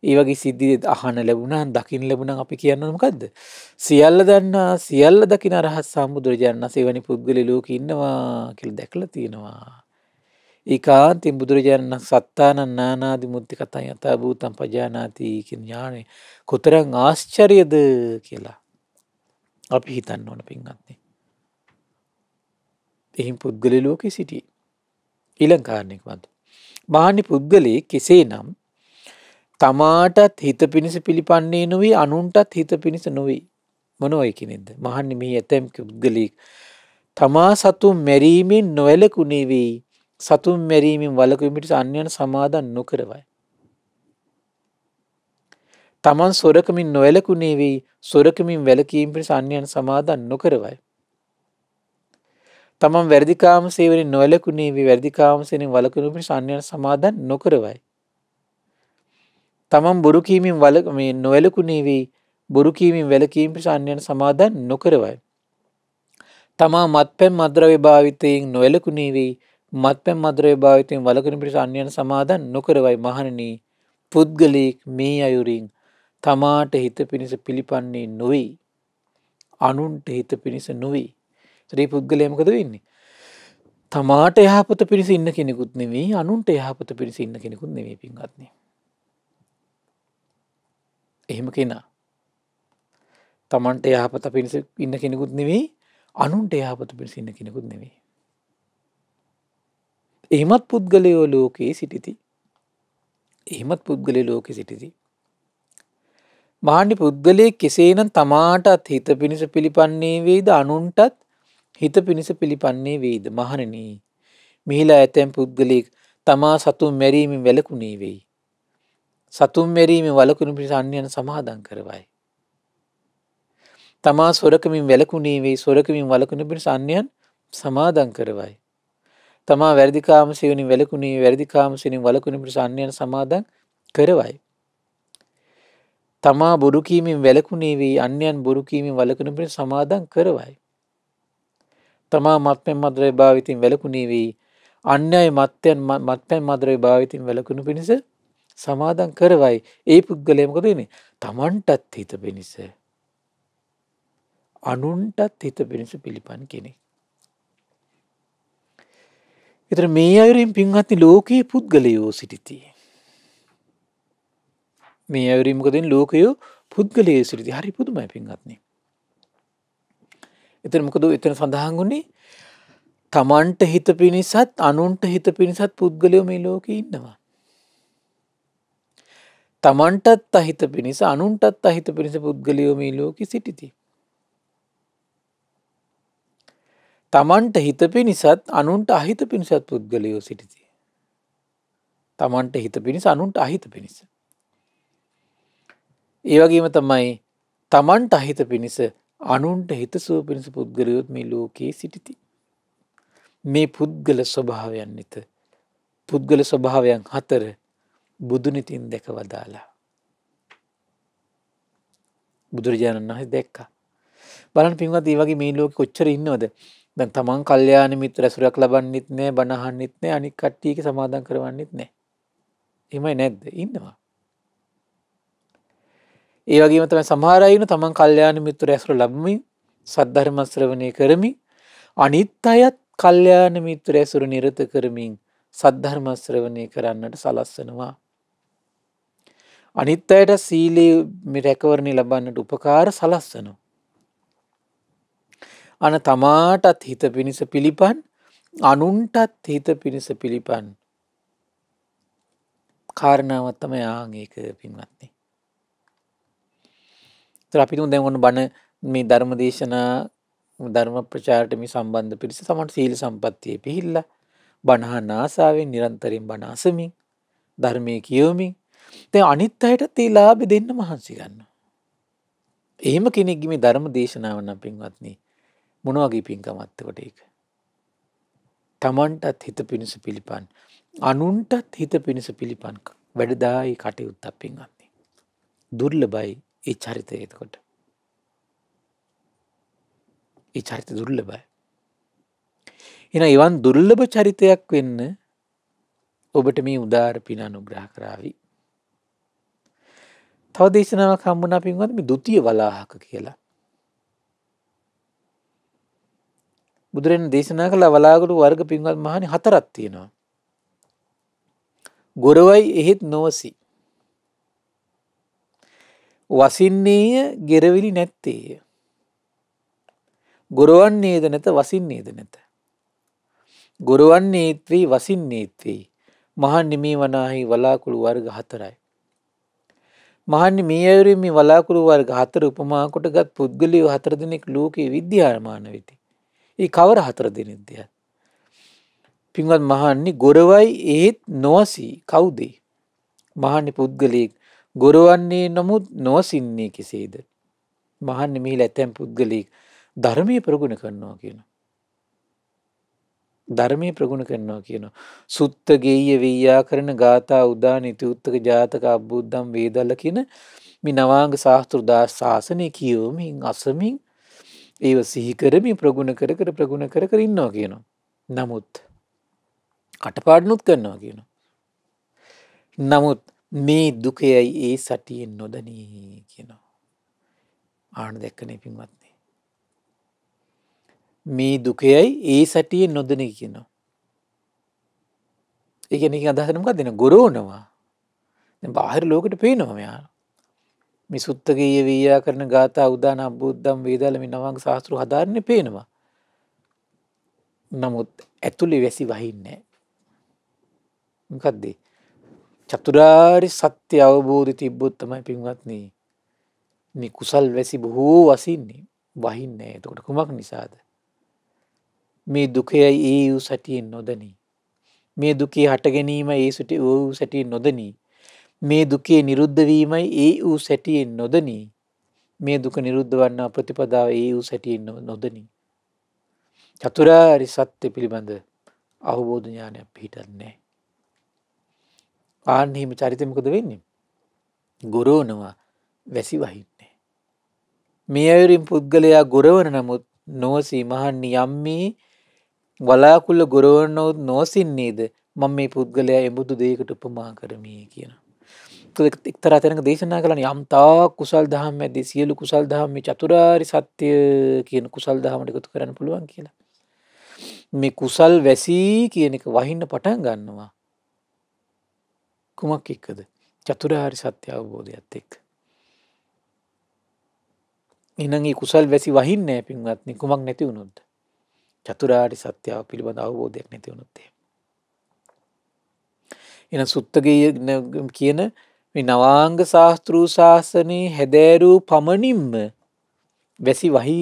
ඒ වගේ සිද්ධි අහන්න ලැබුණා දකින්න ලැබුණා අපි කියන්නේ මොකද්ද? සියල්ල දන්නා සියල්ල දකින රහත් සම්බුදුරජාණන් වහන්සේ වැනි පුද්ගලයෝ ලෝකේ ඉන්නවා කියලා දැකලා තියෙනවා. ඒකාන්තයෙන් බුදුරජාණන් සත්තානං නානාදි මුත්‍ති කතං යථා භූතං පජානාති කියන ඥානෙ කොතරම් ආශ්චර්යද කියලා අපි හිතන්න ඕන පින්වත්නි. එහිම් පුද්ගලයෝ ලෝකේ සිටී. ඊළඟ කාරණයක් වන්ද. මහණි පුද්ගලයේ කෙසේනම් තමාටත් හිත පිණිස පිළිපන්නේ නොවේ අනුන්ටත් හිත පිණිස නොවේ. මොනවයි කියනේද? මහන්නේ මේ ඇතැම් පුද්ගලෙක් තමා සතුන් මැරීමෙන් නොවැළකුණු වී සතුන් මැරීමෙන් වළකින පිණිස අන්‍යයන් සමාදන් නොකරවයි. තමන් සොරකමින් නොවැළකුණු වී සොරකමින් වැළකීම පිණිස අන්‍යයන් සමාදන් නොකරවයි. තමන් වැඩිකාම සේවනයෙන් නොවැළකුණු වී වැඩිකාම සේවනයෙන් වළකින පිණිස අන්‍යයන් සමාදන් නොකරවයි. තමන් බොරු කීමෙන් නොවැළකුණු වී බොරු කීමෙන් වැළකීම පිණිස අන්‍යයන් සමාදන් නොකරවයි. තමා මත්පැන් මද්ද්‍රව්‍ය භාවිතයෙන් නොවැළකුණු වී මත්පැන් මද්ද්‍රව්‍ය භාවිතයෙන් වළකින පිණිස අන්‍යයන් සමාදන් නොකරවයි. මහණෙනි පුද්ගලයෙක් මේ අයුරින් තමාට හිත පිණිස පිළිපන්නේ නොවේ අනුන්ට හිත පිණිස නොවේ. ඒ පුද්ගලයා මොකද වෙන්නේ? තමාට යහපත පිණිස ඉන්න කෙනෙකුත් නෙවෙයි අනුන්ට යහපත පිණිස ඉන්න කෙනෙකුත් නෙවෙයි පින්වත්නි. එහෙම කෙනා තමන්ට යහපත පිණිස ඉන්න කෙනෙකුත් නෙවෙයි අනුන්ට යහපත පිණිස ඉන්න කෙනෙකුත් නෙවෙයි. එහෙමත් පුද්ගලයෝ ලෝකේ සිටිති. මහණි පුද්ගලයෙක් කෙසේනම් තමාටත් හිත පිණිස පිළිපන්නේ වේද අනුන්ටත් හිත පිණිස පිළිපන්නේ වේද? මහණෙනි මිහිලා ඇතැම් පුද්ගලයෙක් තමා සතුන් මැරීමෙන් වැළකුණේ වෙයි. සතුන් මැරීමෙන් වළකුණු පිණිස අන්‍යයන් සමාදන් කරවයි. තමා සොරකමින් වැළකුණේ වෙයි සොරකමින් වළකුණු පිණිස අන්‍යයන් සමාදන් කරවයි. තමා වැඩිකාම සේවනයෙන් වැළකුණේ වැඩිකාම සේවනයෙන් වළකුණු පිණිස අන්‍යයන් සමාදන් කරවයි. තමා බොරු කීමෙන් වැළකුණේ වී අන්‍යයන් බොරු කීමෙන් වළකුණු පිණිස සමාදන් කරවයි. තමා මත්පැන් මද්ද්‍රව්‍ය භාවිතයෙන් වැළකුණේ වී අන්‍යයන් මත්පැන් මද්ද්‍රව්‍ය භාවිතයෙන් වැළකුණු පිණිස සමාදන් කරවයි. ඒ පුද්ගලයා මොකද වෙන්නේ? තමන්ටත් හිත පිණිස අනුන්ටත් හිත පිණිස පිළිපන් කෙනෙක්. ඒතර මේ අයුරින් පින්වත්නි ලෝකයේ පුද්ගලයෝ සිටිති. මේ අයුරින් මොකද වෙන්නේ? ලෝකයෝ පුද්ගලයෝ සිටිති. හරි පුදුමයි පින්වත්නි. එතන මොකද එතන සඳහන් වුනේ? තමන්ට හිත පිණිසත් අනුන්ට හිත පිණිසත් පුද්ගලයෝ මේ ලෝකේ ඉන්නවා. තමන්ටත් අහිත පිණිස අනුන්ටත් අහිත පිණිස පුද්ගලයෝ මේ ලෝකෙ සිටිති. තමන්ට හිත පිණිසත් අනුන්ට අහිත පිණිසත් පුද්ගලයෝ සිටිති. තමන්ට හිත පිණිස අනුන්ට අහිත පිණිස. ඒ වගේම තමයි තමන්ට අහිත පිණිස අනුන්ට හිතසුව පිණිස පුද්ගලයොත් මේ ලෝකයේ සිටිති. මේ පුද්ගල ස්වභාවයන් නිත පුද්ගල ස්වභාවයන් 4 බුදුනිතින් දැක වදාලා. බුදුරජාණන් වහන්සේ දැක්කා. බලන්න පින්වත් මේ වගේ මේ ලෝකෙ කොච්චර ඉන්නවද? දැන් තමන් කල්යාණ මිත්‍ර ඇසුරක් ලබන්නෙත් නැහැ, බණ අහන්නෙත් නැහැ, අනික් කට්ටියක සමාදම් කරවන්නෙත් නැහැ. එහෙමයි නැද්ද? ඉන්නවා. ඒ වගේම තමයි සමහර අය ඉන්න තමන් කල්යාණ මිත්‍ර ඇසුර ලැබමින් සද්ධර්ම ශ්‍රවණය කරමින් අනිත් අයත් කල්යාණ මිත්‍ර ඇසුර නිරත කරමින් සද්ධර්ම ශ්‍රවණය කරන්නට සලස්වනවා. අනිත් අයට සීලේ රැකවරණය ලබන්නට උපකාර සලස්වනවා. අන තමාටත් හිත පිණිස පිළිපන් අනුන්ටත් හිත පිණිස පිළිපන් කාරණාවක් තමයි ඒක පින්වත්නි. අපි දැන් ඔන්න බණ මේ ධර්ම දේශනා ධර්ම ප්‍රචාරයට මේ සම්බන්ධ පිරිස සමහර සීල සම්පත්තියේ පිහිල්ලා බණ අහන ආසාවෙන් නිරන්තරයෙන් බණ අසමින් ධර්මයේ කියවමින් දැන් අනිත් අයටත් ඒ ලාභෙ දෙන්න මහන්සි ගන්නවා. එහෙම කෙනෙක්ගේ මේ ධර්ම දේශනාව නම් පින්වත්නි මොන වගේ පින්කමක්ද ඒක? තමන්ටත් හිත පිණිස පිළිපන් අනුන්ටත් හිත පිණිස පිළිපන් වැඩදායි කටයුත්තක් පින්වත්නි. දුර්ලභයි ඒ චරිතය එතකොට. ඒ චරිත දුර්ලභයි. එහෙනම් එවන් දුර්ලභ චරිතයක් වෙන්න ඔබට මේ උදාර පින අනුග්‍රහ කරાવી. තව දේශනාවක් හම්බුණා පින්වත්නි මේ ဒ ුතිය වලාහක කියලා. බුදුරජාණන් දේශනා කළ වලාගුරු වර්ග පින්වත් මහණනි 4ක් තියෙනවා. ගොරවයි එහෙත් නොවසි. වසින්නේය ගෙරවිලි නැත්තේය. ගොරවන්නේද නැත වසින්නේද නැත. ගොරවන්නේත් වේ වසින්නේත් වේ. මහණනි මේ වනාහි වලාකුළු වර්ග 4යි. මහණනි මේ අයුරින් මේ වලාකුළු වර්ග 4 උපමා කොටගත් පුද්ගලයෝ 4 දෙනෙක් ලෝකේ විද්‍යාමාන වෙති. ඒ කවර 4 දෙනෙක්ද? පින්වත් මහණනි ගොරවයි එහෙත් නොවසි කවුද? මහණනි පුද්ගලයෙක් ගොරවන්නේ නමුත් නොවසින්නේ කෙසේද? මහණනි මෙහිලා ඇතැම් පුද්ගලයෙක් ධර්මයේ ප්‍රගුණ කරනවා කියනවා. ධර්මයේ ප්‍රගුණ කරනවා කියනවා. සුත්ත ගේය වේයාකරණ ගාථා උදාන ඉතිඋත්තක ජාතක අබ්බුද්දම් වේදල්ල කියන මේ නවාංග ශාස්ත්‍ර ශාසනය කියවමින් අසමින් ඒව සිහි කරමින් ප්‍රගුණ කර ඉන්නවා කියනවා. නමුත් කටපාඩනුත් කරනවා කියනවා. නමුත් මේ දුකයයි ඒ සතියෙන් නොදනී කියනවා. ආන දැක්කනේ පින්වත්නි. මේ දුකයයි ඒ සතියෙන් නොදනී කියනවා. ඒ කියන්නේ අදහස මොකක්ද? ගොරවනවා. දැන් බාහිර ලෝකෙට පේනවා මෙයා. මේ සුත්තකීය ව්‍යාකරණ ගාථා උදාන අබ්බුද්දම් වේදාල මේ නවාංග ශාස්ත්‍ර හදාරන්නේ පේනවා. නමුත් ඇතුලේ වැසි වහින්නේ නැහැ. මොකද්ද? චතුරාර්ය සත්‍ය අවබෝධය තිබ්බොත් තමයි පින්වත්නි මේ කුසල් වැසි බොහෝ වසින්නේ වහින්නේ නැහැ. එතකොට කුමක් නිසාද? මේ දුකයයි ඒ වූ සතියෙන් නොදනී. මේ දුකේ හට ගැනීමයි ඒ වූ සතියෙන් නොදනී. මේ දුකේ නිරුද්ධ වීමයි ඒ වූ සතියෙන් නොදනී. මේ දුක නිරුද්ධ වන්නා ප්‍රතිපදාව ඒ වූ සතියෙන් නොදනී. චතුරාර්ය සත්‍ය පිළිබඳ අවබෝධ ඥානයක් පිහිටන්නේ නැහැ. ආන්න හිම චරිතය මොකද වෙන්නේ? ගොරවනවා වැසි වහින්නේ. මේ අයුරින් පුද්ගලයා ගොරවන නමුත් නොවසී මහන්නි යම් මේ වලාකුළ ගොරවනොත් නොසින්නේද මම මේ පුද්ගලයා එබඳු දෙයකට උපමා කරමි කියනවා. එක්තරා තැනක දේශනා කළානේ යම් තා කුසල් දහම් මැද්දේ සියලු කුසල් දහම් මේ චතුරාර්ය සත්‍ය කියන කුසල් දහමට එකතු කරන්න පුළුවන් කියලා. මේ කුසල් වැසි කියන එක වහින්න පටන් ගන්නවා. කුමක් එක්කද? චතුරාර්ය සත්‍ය අවබෝධයත් එක්ක. එහෙනම් මේ කුසල් වැසි වහින්නේ නැහැ පින්වත්නි කුමක් නැති වුණොත්? චතුරාර්ය සත්‍ය පිළිබඳ අවබෝධයක් නැති වුණොත් එහෙම. එහෙනම් සුත්තගේ කියන මේ නවාංග ශාස්ත්‍ර ශාසනයේ හැදෑරූ පමණින්ම වැසි වහි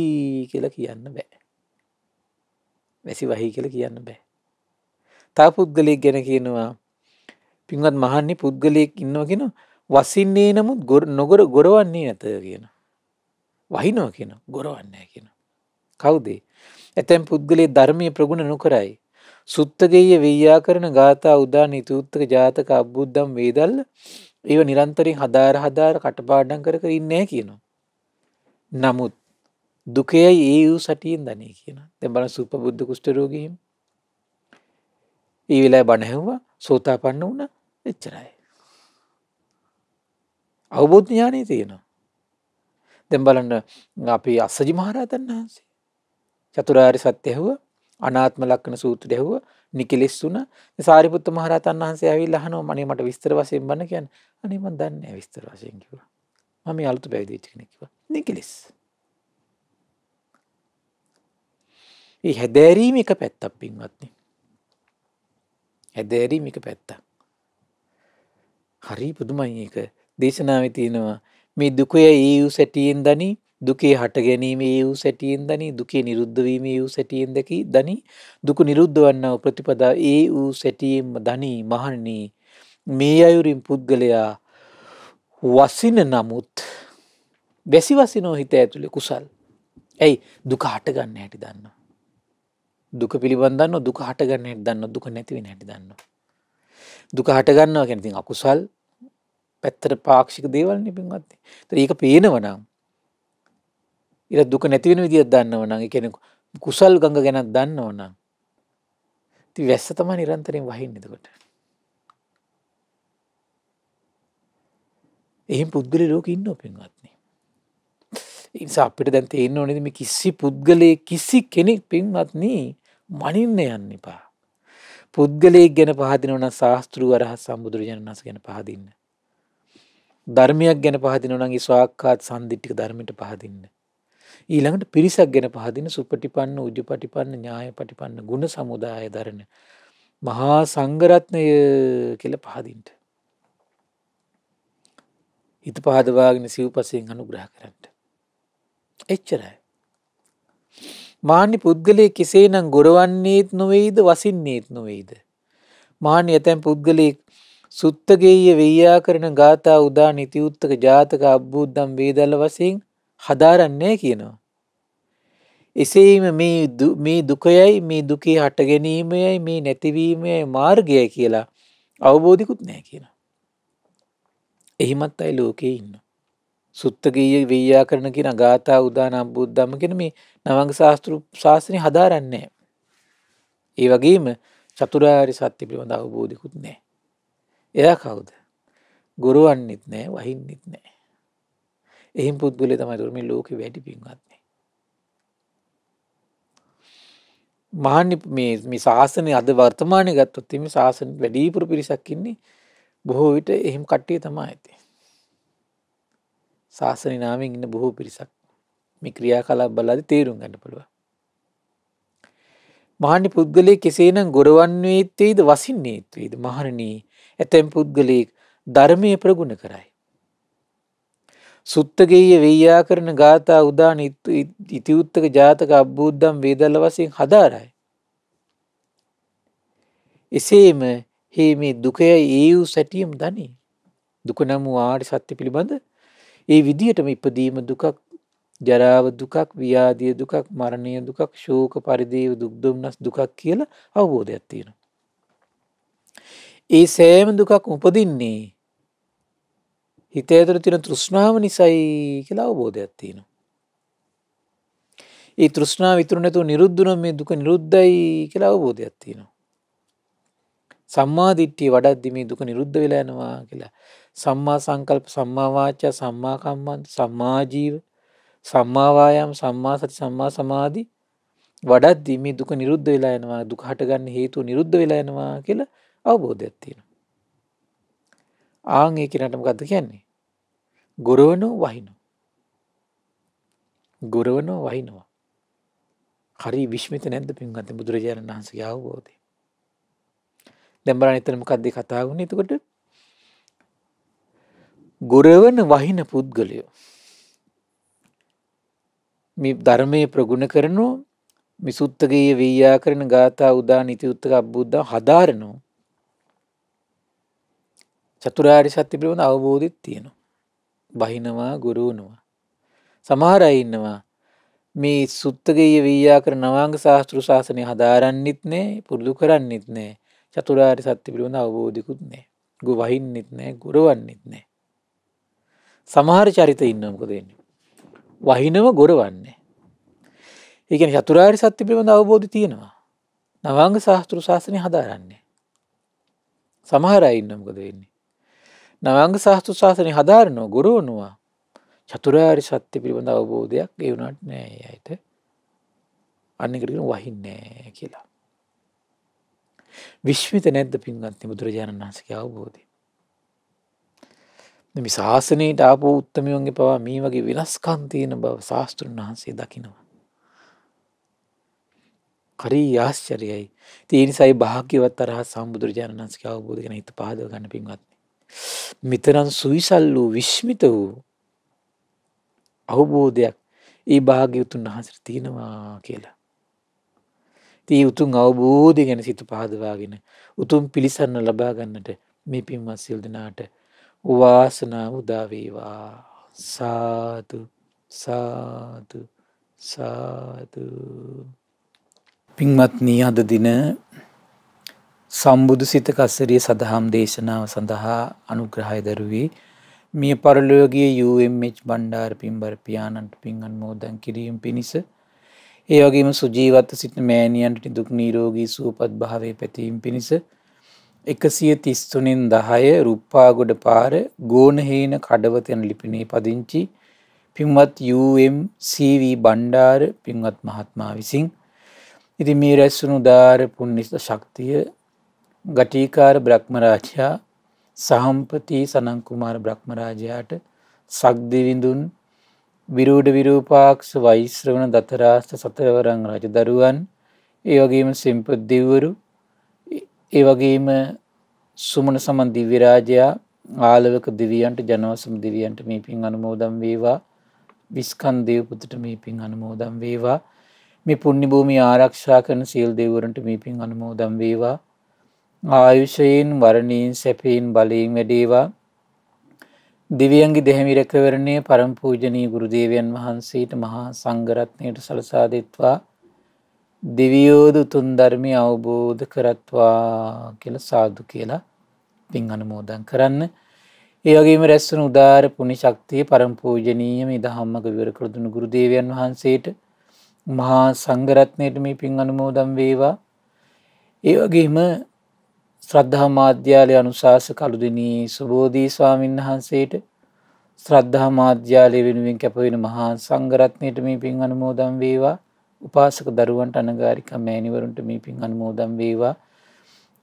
කියලා කියන්න බෑ. වැසි වහි කියලා කියන්න බෑ. තා පුද්ගලයෙක් ගැන කියනවා පින්වත් මහන්නේ පුද්ගලයෙක් ඉන්නවා කියනවා වසින්නේ නමුත් ගොරවන්නේ නැත කියනවා. වහිනවා කියනවා ගොරවන්නේ නැහැ කියනවා. කවුද? ඇතැම් පුද්ගලයෙක් ධර්මයේ ප්‍රගුණ නොකරයි. සුත්තගේය ව්‍යාකරණ ගාථා උදාන ඉතිඋත්තක ජාතක අබ්බුද්දම් වේදල්ල ඒව නිරන්තරයෙන් හදාර කටපාඩම් කර ඉන්නේ නැහැ කියනවා. නමුත් දුකයයි ඒ වූ සැටියෙන් දනී කියනවා. දැන් බලන්න සුපබුද්ධ කුෂ්ඨ රෝගී හිමි. ඒ වෙලාවේ බණ ඇහුවා සෝතාපන්න වුණා එච්චරයි. අවබෝධ ඥානෙ තියෙනවා. දැන් බලන්න අපි අස්සජි මහරහතන් වහන්සේ චතුරාර්ය සත්‍ය ඇහුවා අනාත්ම ලක්ෂණ සූත්‍රය ඇහුවා නිකලෙස් වුණා. සාරිපුත්ත මහරහතන් වහන්සේ ඇවිල්ලා අහනවා අනේ මට විස්තර වශයෙන් බණ කියන්න. අනේ මම දන්නේ නැහැ විස්තර වශයෙන් කිව්වා. මම මේ අලුත පැවිදි වෙච්ච කෙනෙක් කිව්වා. නිකලෙස්. ඒ හැදෑරීම එක පැත්තක් පින්වත්නි. හැදෑරීම එක පැත්තක්. හරි පුදුමයි ඒක. දේශනාවේ තියෙනවා මේ දුකේ ඒ වූ සැටියෙන් දනි දුකේ හට ගැනීම ඒ වූ සැටියෙන් දනි දුකේ නිරුද්ධ වීම ඒ වූ සැටියෙන් දනි දුක නිරුද්ධ වන්නා වූ ප්‍රතිපදා ඒ වූ සැටියෙන්ම දනි මහණනි මේ අයුරින් පුද්ගලයා වසින නමුත් වැසි වසිනෝ හිත ඇතුලේ කුසල්. ඇයි දුක හට ගන්න හැටි දන්නවා. දුක පිළිබඳ දන්නවා දුක හට ගන්න හැටි දන්නවා දුක නැති වෙන හැටි දන්නවා. දුක හට ගන්නවා කියන්නේ ඉතින් අකුසල් පැත්තට පාක්ෂික දේවල් නේ පින්වත්නි. ඒතර ඒක පේනවනම් ඊට දුක නැති වෙන විදියක් දන්නවනම් ඒ කියන්නේ කුසල් ගංග ගැනත් දන්නවනම් ඉතින් වැස්ස තමයි නිරන්තරයෙන් වහින්නේ එතකොට. එහෙම පුද්ගල ලෝකෙ ඉන්නව පින්වත්නි. ඒ නිසා අපිට දැන් තේරෙන්න ඕනේ මේ කිසි පුද්ගලයේ කිසි කෙනෙක් පින්වත්නි මනින්න යන්න එපා. පුද්ගලයෙක් ගැන පහදිනවා නම් ශාස්ත්‍රීය අරහත් සම්බුදුරජාණන් වහන්සේ ගැන පහදින්න. ධර්මයක් ගැන පහදිනවා නම් ඒ ස්වාක්ඛාත සම්දිට්ඨික ධර්මයට පහදින්න. ඊළඟට පිරිසක් ගැන පහදින සුපටිපන්න උජුපටිපන්න ඥායපටිපන්න ගුණ සමුදාය දරන මහා සංඝරත්නය කියලා පහදින්න. හිත පහදවාගෙන සිව්පසෙන් අනුග්‍රහ කරන්න. එච්චරයි. මාන්නි පුද්ගලයේ කෙසේනම් ගොරවන්නේත් නොවේද වසින්නේත් නොවේද. මාන්නි ඇතැම් පුද්ගලයෙක් සුත්තගේය වෙయ్యාකරණ ගාථා උදා නිතිඋත්තක ජාතක අබ්බුද්දම් වේදල්ල වශයෙන් හදාරන්නේ කියනවා. එසේම මේ දුකයයි මේ දුකේ හට ගැනීමයයි මේ නැතිවීමයි මාර්ගයයි කියලා අවබෝධිකුත් නැහැ කියනවා. එහිමත් අය ලෝකේ ඉන්නවා. සුත්තගේය වෙయ్యාකරණ කියන ගාථා උදාන අබ්බුද්දම් කියන මේ නවංග ශාස්ත්‍රය හදාරන්නේ නැහැ. ඒ වගේම චතුරාර්ය සත්‍ය පිළිබඳ අවබෝධිකුත් නැහැ. එයා කවුද? ගුරුවන්නෙත් නැහැ, වහින්නෙත් නැහැ. එහෙම පුද්ගලයා තමයි මේ ලෝකෙ වැඩි පින්වත්නි. මහන්නේ මේ ශාසනය අද වර්තමානයේ ගත්තොත් මේ ශාසන වැඩිපුර පිරිසක් ඉන්නේ බොහෝ විට එහෙම කට්ටිය තමයි ඇති. ශාසන නාමයෙන් ඉන්න බොහෝ පිරිසක් මේ ක්‍රියාකලාප බලද්දී තේරුම් ගන්න පුළුවන්. මහන්නේ පුද්ගලයේ කෙසේනම් ගොරවන්නේත් වේද වසින්නේත් වේද මහණෙනි ඇතැම් පුද්ගලයෙක් ධර්මයේ ප්‍රගුණ කරයි. සුත්තගේය වෙయ్యාකරණ ගාථා උදාන ඉතිඋත්තක ජාතක අබ්බුද්දම් වේදල්ල වශයෙන් හදාරයි. එසේම මේ දුකයි ඒ වූ සැටියම දනි. දුක නම් වූ ආර්ය සත්‍ය පිළිබඳ ඒ විදියටම ඉපදීම දුකක්, ජරාව දුකක්, ව්‍යාධිය දුකක්, මරණය දුකක්, ශෝක පරිදේව දුක් දුම්නස් දුකක් කියලා අවබෝධයක් තියෙනවා. ඒ සෑම දුකක් උපදින්නේ හිත ඇතුළේ තියෙන තෘෂ්ණාව නිසායි කියලා අවබෝධයක් තියෙනවා. ඒ තෘෂ්ණාව ඉතුරු නැතුව නිරුද්ධ වුණොත් මේ දුක නිරුද්ධයි කියලා අවබෝධයක් තියෙනවා. සම්මා දිට්ඨිය වඩද්දි මේ දුක නිරුද්ධ වෙලා යනවා කියලා. සම්මා සංකල්ප, සම්මා වාචා, සම්මා කම්මන්ත, සම්මා ජීව, සම්මා වායාම, සම්මා සති, සම්මා සමාධි වඩද්දි මේ දුක නිරුද්ධ වෙලා යනවා. දුක හටගන්න හේතුව නිරුද්ධ වෙලා යනවා කියලා අවබෝධයක් තියෙනවා. ආන් ඒ කෙනාට මොකද්ද කියන්නේ? ගොරවනෝ වහිනෝ. ගොරවනෝ වහිනවා. හරි විශ්මිත නැද්ද පින්වත්නි බුදුරජාණන් වහන්සේගේ අවබෝධය? දැන් බලන්න එතන මොකක්ද කතා වුනේ? එතකොට ගොරවන වහින පුද්ගලයෝ මේ ධර්මයේ ප්‍රගුණ කරනෝ මේ සුත්තගේය වෙయ్యාකරණ ගාථා උදා නිතිඋත්තක අබ්බුද්දම් හදාරනෝ චතුරාර්ය සත්‍ය පිළිබඳ අවබෝධයක් තියෙනවා. බහිනවා ගුරුවනවා. සමහර අය ඉන්නවා මේ සුත්තගේය වෙయ్యාකරණ නවාංග ශාස්ත්‍ර ශාසනය හදාරන්නෙත් නැහැ, පුරුදු කරන්නෙත් නැහැ. චතුරාර්ය සත්‍ය පිළිබඳ අවබෝධිකුත් නැහැ. වහින්නෙත් නැහැ, ගුරවන්නෙත් නැහැ. සමහර චරිත ඉන්නවා මොකද වෙන්නේ? වහිනව ගොරවන්නේ. ඒ කියන්නේ චතුරාර්ය සත්‍ය පිළිබඳ අවබෝධය තියෙනවා. නවාංග ශාස්ත්‍ර ශාසනය හදාරන්නේ. සමහර අය ඉන්න මොකද වෙන්නේ? නවාංග ශාස්ත්‍ර ශාසනය හදාරනවා ගුරුවනවා. චතුරාර්ය සත්‍ය පිළිබඳ අවබෝධයක් ඒ වුණාට නෑ ඒ අයට. අන්න එකට කියන වහින්නේ නෑ කියලා. විශ්මිත නැද්ද පින්වත්නි බුදුරජාණන් වහන්සේගේ අවබෝධය? මේ ශාසනයට ආපු උත්තමයන්ගේ පවා මේ වගේ වෙනස්කම් තියෙන බව ශාස්ත්‍රඥ වහන්සේ දකිනවා. හරි ආශ්චර්යයි. ඒ නිසායි භාග්‍යවත් අරහත් සම්බුදුරජාණන් වහන්සේගේ අවබෝධය ගැන හිත පහදව ගන්න පින්වත්නි. මෙතරම් සුවිසල් වූ විශ්මිත වූ අවබෝධයක් ඒ භාග්‍යවතුන් වහන්සේට තියෙනවා කියලා. ඒ උතුම් අවබෝධය ගැන සිත පහදවාගෙන උතුම් පිළිසරණ ලබා ගන්නට මේ පින්වත් සියලු දෙනාට වාසනාව උදා වේවා. සාදු සාදු සාදු. පින්වත්නි අද දින සම්බුදු සිත කස්සරිය සදහම් දේශනාව සඳහා අනුග්‍රහය දරුවේ මිය පරලෝකීය UMH බණ්ඩාර පින්බර පියාණන්ට පින් අනුමෝදන් කිරීම පිණිස ඒ වගේම සුජීවත්ව සිටින මෑණියන්ට දුක් නිරෝගී සුවපත් භාවයේ පැතීම පිණිස 133 රුප්පාගොඩ පාර ගෝනහේන කඩවත යන ලිපිනේ පදිංචි පින්වත් UMCV බණ්ඩාර පින්වත් මහත්මයා විසින් ඉතින් මේ රැස්වුණු දාර පුණ්‍ය ශක්තිය ගටිකාර බ්‍රහ්මරාජයා සහම්පති සනන් කුමාර බ්‍රහ්මරාජයාට සක්දිවිඳුන් විරූඪ විරූපාක්ෂ වෛශ්‍රවණ දතරාස්ත සතරවරන් රජදරුවන් ඒ වගේම සෙම්පත් දෙවිවරු ඒ වගේම සුමන සමන් දිව්‍ය රාජයා ආලවක දෙවියන්ට ජනවසම දෙවියන්ට මේ පින් අනුමෝදන් වේවා. විස්කන්ධ දේව පුතට මේ පින් අනුමෝදන් වේවා. මේ පුණ්‍ය භූමිය ආරක්ෂා කරන සීල් දෙවිවරුන්ට මේ පින් අනුමෝදන් වේවා. ආයුෂයෙන් වරණයෙන් සැපයෙන් බලයෙන් වැඩේවා. දිව්‍යංගි දෙහිමි රැකවරණය පරම පූජනීය ගුරු දේවයන් වහන්සේට මහා සංඝ රත්නයට සලසා දෙත්වා. දිව්‍යෝද උතුම් ධර්මය අවබෝධ කරත්වා කියලා සාදු කියලා පින් අනුමෝදන් කරන්න. ඒ වගේම රැස්වන උදාර පුණ්‍ය ශක්තිය පරම පූජනීය මේ ධම්මක විවර කළ දුණු ගුරු දේවයන් වහන්සේට මහා සංඝ රත්නයට මේ පින් අනුමෝදන් වේවා. ඒ වගේම ශ්‍රද්ධා මාධ්‍යාලය අනුශාසක කළුදිනී සුබෝධි ස්වාමීන් වහන්සේට ශ්‍රද්ධා මාධ්‍යාලය වෙනුවෙන් කැප වෙන මහා සංඝ රත්නයට මේ පින් අනුමෝදන් වේවා. උපාසක දරුවන්ට අනගාരിക මෑණිවරුන්ට මේ පින් අනුමෝදන් වේවා.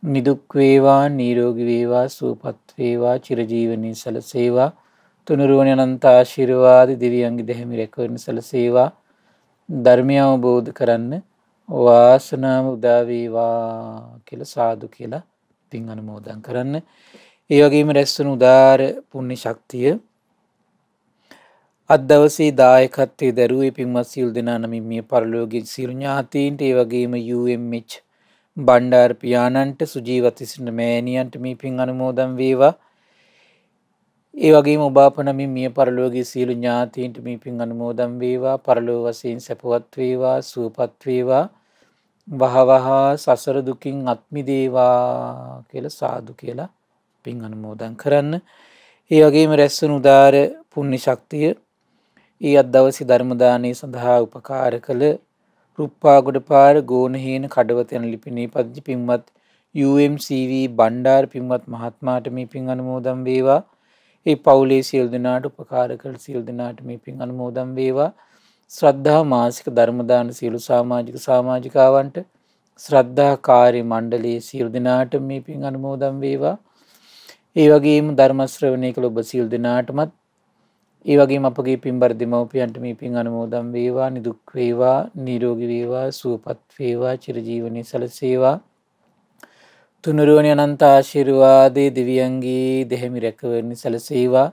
නිදුක් වේවා නිරෝගී වේවා සුවපත් වේවා චිරජීවනයේ සැලසේවා. තුනුරුවන අනන්ත ආශිර්වාද දිව්‍යංගි දෙහිමි රැකවරණ සැලසේවා. ධර්මය අවබෝධ කරන්න වාසනාව උදා වේවා කියලා සාදු කියලා පින් අනුමෝදන් කරන්න. ඒ වගේම රැස්වන උදාර පුණ්‍ය ශක්තිය අද දවසේ දායකත්වයේ දරුවේ පින්වත් සියලු දෙනා නමින් මිය පරලෝකීය සියලු ඥාතීන්ට ඒ වගේම UMH බණ්ඩාර පියාණන්ට සුජීවත්ව සිටින මෑණියන්ට මේ පින් අනුමෝදන් වේවා. ඒ වගේම ඔබ අප නමින් මිය පරලෝකීය සියලු ඥාතීන්ට මේ පින් අනුමෝදන් වේවා. පරලෝක වශයෙන් සැපවත් වේවා සුවපත් වේවා. වහවහ සසර දුකින් අත් මිදේවා කියලා සාදු කියලා පින් අනුමෝදන් කරන්න. ඒ වගේම රැස්වන උදාර පුණ්‍ය ශක්තිය ඊ අද දවසේ ධර්ම දානයේ සඳහා උපකාර කළ රුප්පාගොඩ පාර ගෝනහේන කඩවත යන ලිපිනේ පදිංචි පින්වත් UMCV බණ්ඩාර පින්වත් මහත්මයාට මේ පින් අනුමෝදන් වේවා. ඒ පවුලේ සියලු දෙනාට උපකාර කළ සියලු දෙනාට මේ පින් අනුමෝදන් වේවා. ශ්‍රද්ධා මාසික ධර්ම දාන සියලු සමාජිකාවන්ට ශ්‍රද්ධා කාර්ය මණ්ඩලයේ සියලු දෙනාට මේ පින් අනුමෝදන් වේවා. ඒ වගේම ධර්ම ශ්‍රවණය කළ ඔබ සියලු දෙනාටමත් ඒ වගේම අපගේ පින්බර දෙමව්පියන්ට මේ පින් අනුමෝදන් වේවා. නිදුක් වේවා නිරෝගී වේවා සුවපත් වේවා චිරජීවනයේ සැලසේවා. තුනුරුවනි අනන්ත ආශිර්වාදයේ දිව්‍යංගී දෙහිමි රැකවරණ සැලසේවා.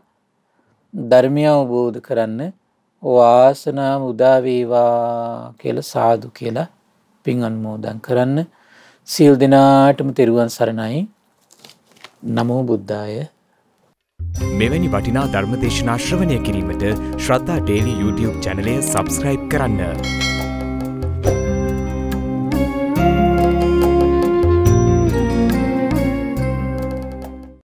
ධර්මය අවබෝධ කරන්න වාසනාව උදා වේවා කියලා සාදු කියලා පින් අනුමෝදන් කරන්න. සියලු දෙනාටම තෙරුවන් සරණයි. නමෝ බුද්ධාය. මෙවැනි වටිනා ධර්ම දේශනා ශ්‍රවණය කිරීමට ශ්‍රද්ධා ඩේලි YouTube චැනලය සබ්ස්ක්‍රයිබ් කරන්න.